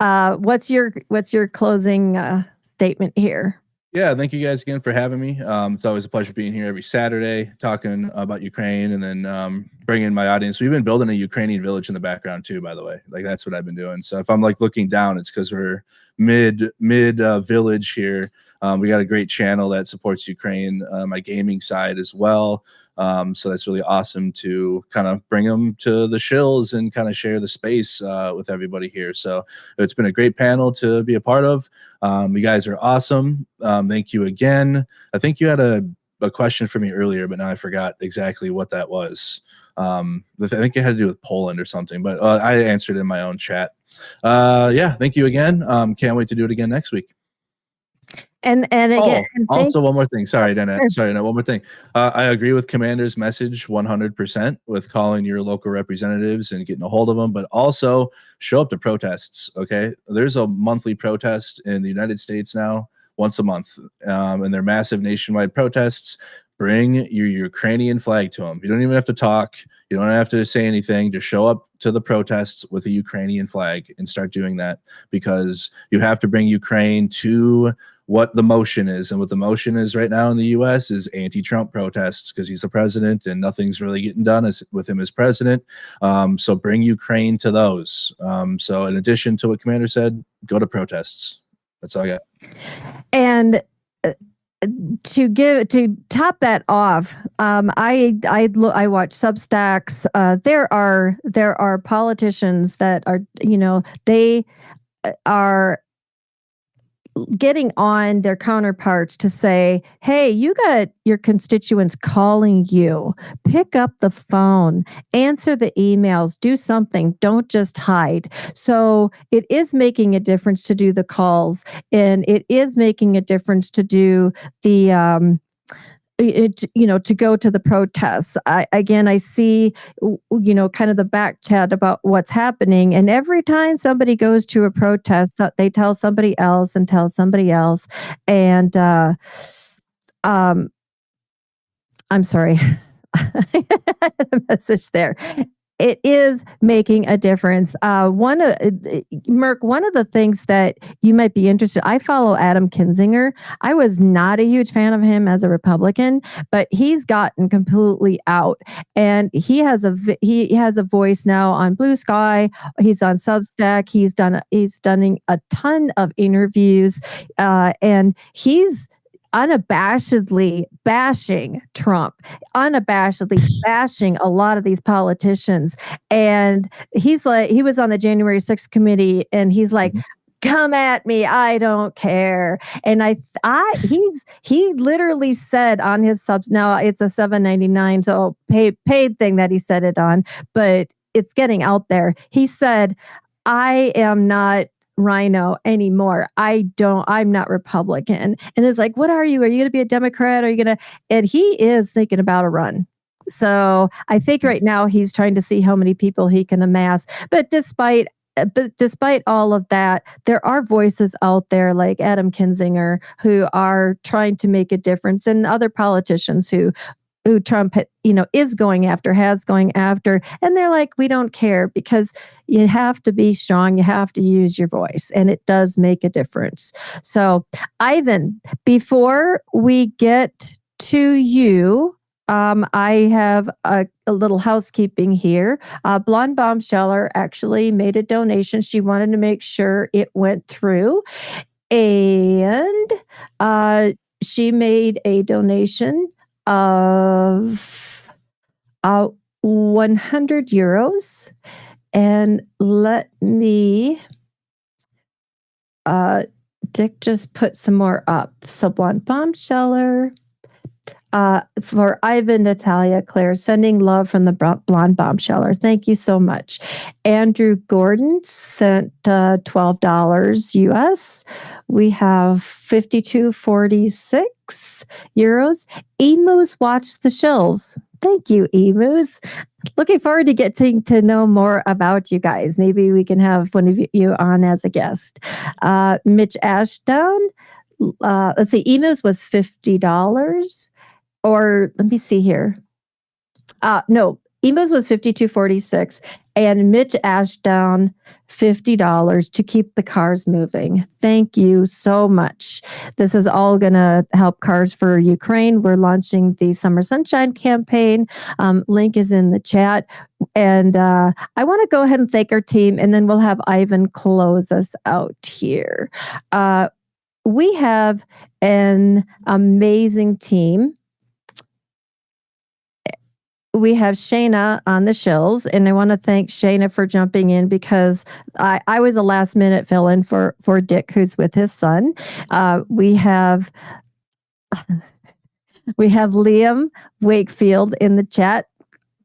yeah. What's your closing statement here? Yeah, thank you guys again for having me. It's always a pleasure being here every Saturday, talking about Ukraine, and then bringing my audience. We've been building a Ukrainian village in the background too, by the way. Like that's what I've been doing. So if I'm like looking down, it's because we're mid village here. We got a great channel that supports Ukraine, my gaming side as well. So that's really awesome to kind of bring them to the Shills and kind of share the space with everybody here. So it's been a great panel to be a part of. You guys are awesome. Thank you again. I think you had a question for me earlier, but now I forgot exactly what that was. I think it had to do with Poland or something, but I answered in my own chat. Yeah, thank you again. Can't wait to do it again next week. And again, also one more thing. Sorry, Danette. Sorry, no, one more thing. I agree with Commander's message 100% with calling your local representatives and getting a hold of them, but also show up to protests. Okay, there's a monthly protest in the United States now, once a month, and they're massive nationwide protests. Bring your Ukrainian flag to them. You don't even have to talk. You don't have to say anything. Just show up to the protests with a Ukrainian flag and start doing that, because you have to bring Ukraine to what the motion is. And what the motion is right now in the US is anti-Trump protests, because he's the president and nothing's really getting done with him as president. So bring Ukraine to those. So in addition to what Commander said, go to protests. That's all I got. And to top that off, I watch Substacks. There are politicians that are, they are getting on their counterparts to say, hey, you got your constituents calling you. Pick up the phone, answer the emails, do something. Don't just hide. So it is making a difference to do the calls, and it is making a difference to do the to go to the protests. I see, kind of the back chat about what's happening. And every time somebody goes to a protest, they tell somebody else and tell somebody else. And I'm sorry. I had a message there. It is making a difference. Merc, one of the things that you might be interested, I follow Adam Kinzinger. I was not a huge fan of him as a Republican, but he's gotten completely out, and he has a voice now on Blue Sky. He's on Substack. He's done a ton of interviews, and he's unabashedly bashing Trump, unabashedly bashing a lot of these politicians. And he was on the January 6th committee, and he's like, come at me, I don't care. And he literally said on his subs, now it's a $7.99, so paid thing that he said it on, but it's getting out there. He said, I am not Rhino anymore. I'm not Republican. And it's like, what are you? Are you going to be a Democrat? Are you going to? And he is thinking about a run. So I think right now he's trying to see how many people he can amass. But despite all of that, there are voices out there like Adam Kinzinger who are trying to make a difference, and other politicians who who Trump, is going after, and they're like, we don't care, because you have to be strong. You have to use your voice, and it does make a difference. So, Ivan, before we get to you, I have a little housekeeping here. Blonde Bombsheller actually made a donation. She wanted to make sure it went through, and she made a donation of 100 euros. And let me, Dick just put some more up. So Blonde Bombsheller, for Ivan, Natalia, Claire, sending love from the Blonde Bombsheller. Thank you so much. Andrew Gordon sent $12 US. We have 52.46 euros. Emus watch the Shills. Thank you, Emus. Looking forward to getting to know more about you guys. Maybe we can have one of you on as a guest. Mitch Ashdown, let's see, Emus was $50. Or let me see here. No, Emo's was 52.46, and Mitch Ashdown $50 to keep the cars moving. Thank you so much. This is all going to help Cars for Ukraine. We're launching the Summer Sunshine campaign. Link is in the chat. And I want to go ahead and thank our team, and then we'll have Ivan close us out here. We have an amazing team. We have Shayna on the Shills, and I want to thank Shayna for jumping in, because I was a last minute fill-in for Dick, who's with his son. We have Liam Wakefield in the chat,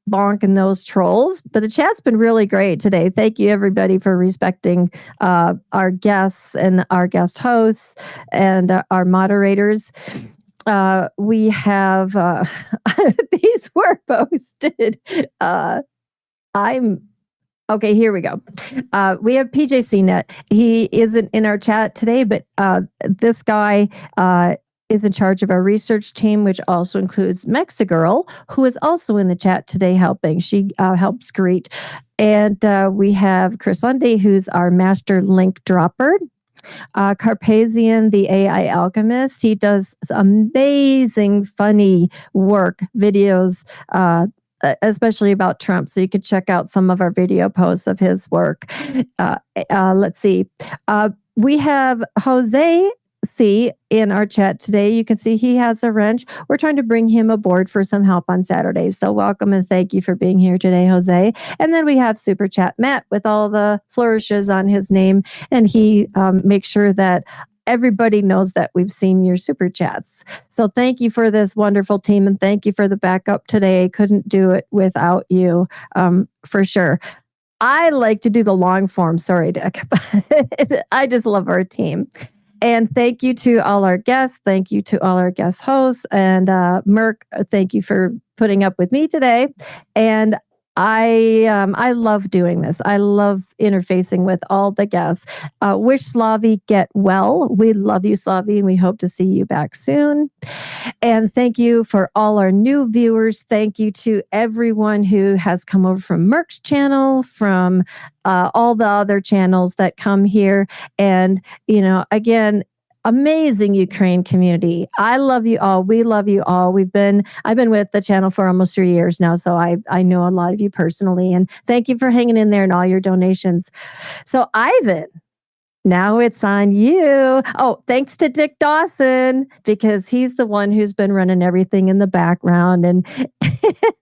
bonking those trolls. But the chat's been really great today. Thank you, everybody, for respecting our guests and our guest hosts and our moderators. We have these were posted. Okay, here we go. We have PJCnet. He isn't in our chat today, but this guy is in charge of our research team, which also includes Mexigirl, who is also in the chat today helping. She helps greet. And we have Chris Lundy, who's our master link dropper. Carpathian, the AI alchemist. He does amazing, funny work, videos, especially about Trump. So you can check out some of our video posts of his work. Let's see. We have Jose C in our chat today. You can see he has a wrench. We're trying to bring him aboard for some help on Saturdays. So welcome and thank you for being here today, Jose. And then we have Super Chat Matt with all the flourishes on his name. And he makes sure that everybody knows that we've seen your super chats. So thank you for this wonderful team, and thank you for the backup today. Couldn't do it without you, for sure. I like to do the long form. Sorry, Dick. I just love our team. And thank you to all our guests. Thank you to all our guest hosts. And Merck, thank you for putting up with me today. And I love doing this. I love interfacing with all the guests. Wish Slavi get well. We love you, Slavi, and we hope to see you back soon. And thank you for all our new viewers. Thank you to everyone who has come over from Merck's channel, from all the other channels that come here. And, again, amazing Ukraine community. I love you all. We love you all. I've been with the channel for almost 3 years now, so I know a lot of you personally. And thank you for hanging in there and all your donations. So Ivan, now it's on you. Oh, thanks to Dick Dawson, because he's the one who's been running everything in the background. And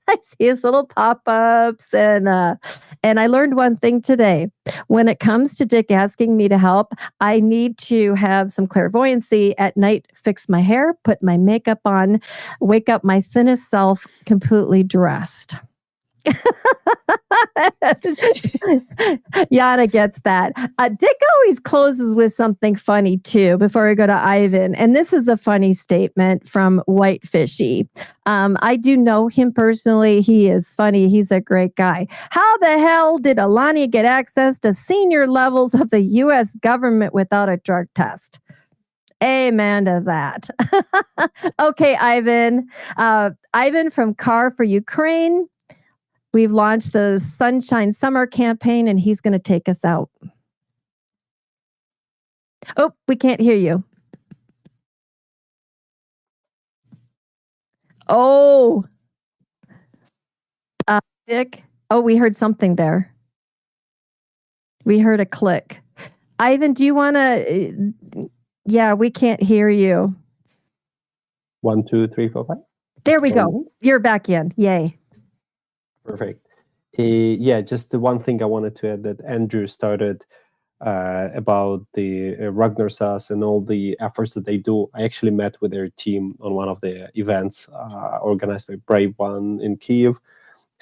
I see his little pop-ups. And I learned one thing today. When it comes to Dick asking me to help, I need to have some clairvoyancy at night, fix my hair, put my makeup on, wake up my thinnest self completely dressed. Yana gets that. Dick always closes with something funny too before we go to Ivan. And this is a funny statement from Whitefishy. I do know him personally. He is funny. He's a great guy. How the hell did Alania get access to senior levels of the U.S. government without a drug test? Amen to that. Okay, Ivan. Ivan from Car4Ukraine. We've launched the Sunshine Summer campaign, and he's going to take us out. Oh, we can't hear you. Oh, Dick. Oh, we heard something there. We heard a click. Ivan, do you want to? Yeah, we can't hear you. 1, 2, 3, 4, 5. There we Can go. you? You're back in. Yay. Perfect. Yeah, just the one thing I wanted to add that Andrew started about the Ragnar SAS and all the efforts that they do. I actually met with their team on one of the events organized by Brave One in Kyiv.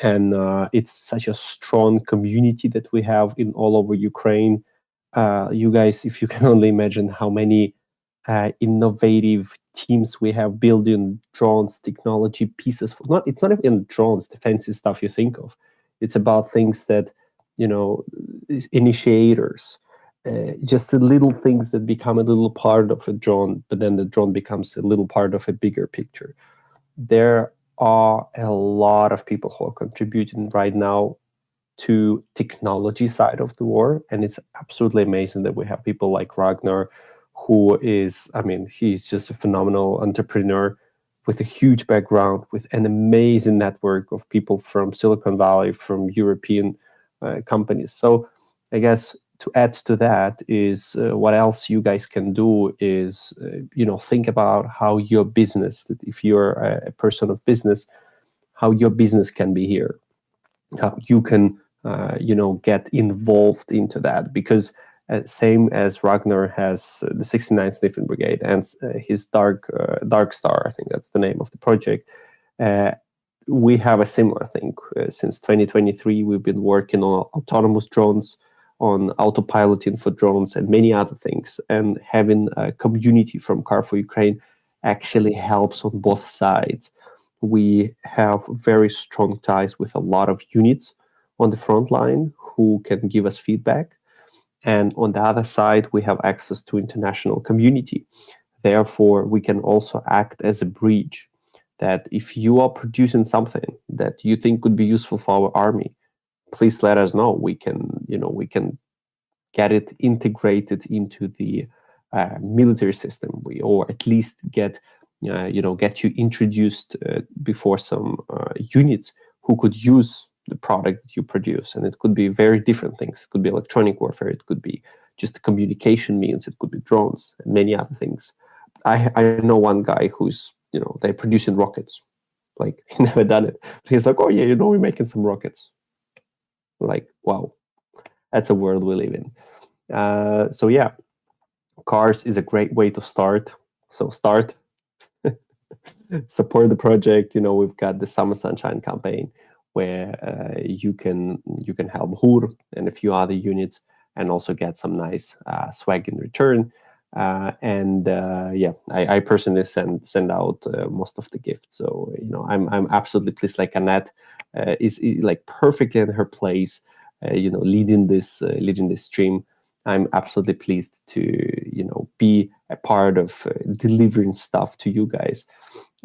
And it's such a strong community that we have in all over Ukraine. You guys, if you can only imagine how many innovative teams we have building drones, technology pieces. It's not even drones, the fancy stuff you think of. It's about things that, initiators, just the little things that become a little part of a drone, but then the drone becomes a little part of a bigger picture. There are a lot of people who are contributing right now to technology side of the war, and it's absolutely amazing that we have people like Ragnar, who is, he's just a phenomenal entrepreneur with a huge background, with an amazing network of people from Silicon Valley, from European companies. So I guess to add to that is what else you guys can do is, think about how your business, that if you're a person of business, how your business can be here, how you can, get involved into that. Because same as Ragnar has the 69th Sniffing Brigade and his Dark Star, I think that's the name of the project, we have a similar thing. Since 2023, we've been working on autonomous drones, on autopiloting for drones, and many other things. And having a community from Car4Ukraine actually helps on both sides. We have very strong ties with a lot of units on the front line who can give us feedback. And on the other side, we have access to international community. Therefore, we can also act as a bridge, that if you are producing something that you think could be useful for our army, please let us know. We can get it integrated into the military system, or at least get you introduced before some units who could use the product that you produce. And it could be very different things. It could be electronic warfare. It could be just communication means. It could be drones and many other things. I know one guy who's, they're producing rockets. Like, he never done it. He's like, oh yeah, we're making some rockets. Like, wow, that's a world we live in. So yeah, cars is a great way to start. So start, support the project. We've got the Summer Sunshine campaign where you can help Hur and a few other units, and also get some nice swag in return. I personally send out most of the gifts. So I'm absolutely pleased. Like Annette is like perfectly in her place, leading this stream. I'm absolutely pleased to be a part of delivering stuff to you guys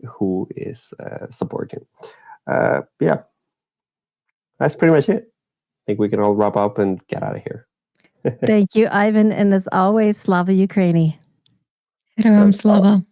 who is supporting. That's pretty much it. I think we can all wrap up and get out of here. Thank you, Ivan. And as always, Slava Ukraini. Heroям Slava.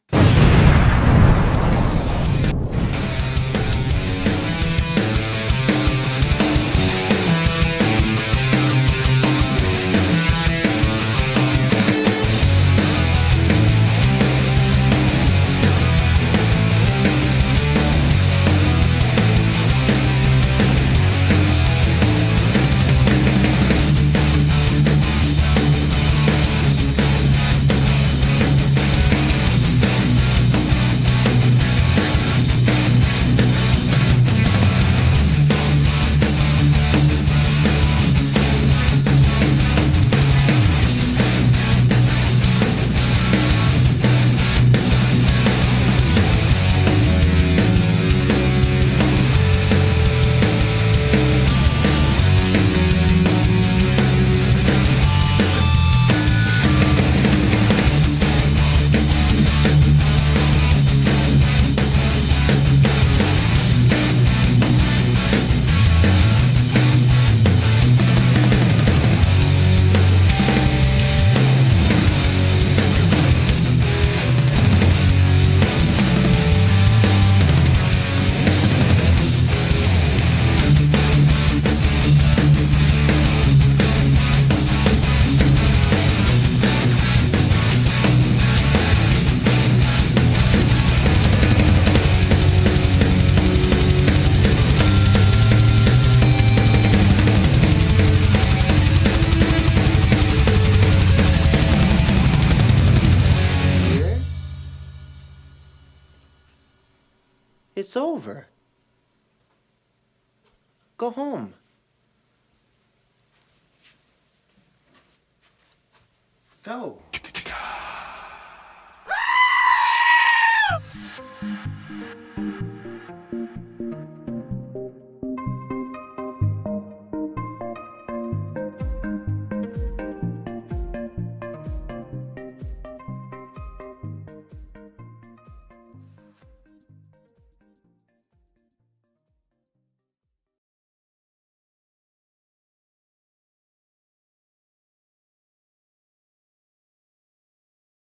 It's over. Go home. Go.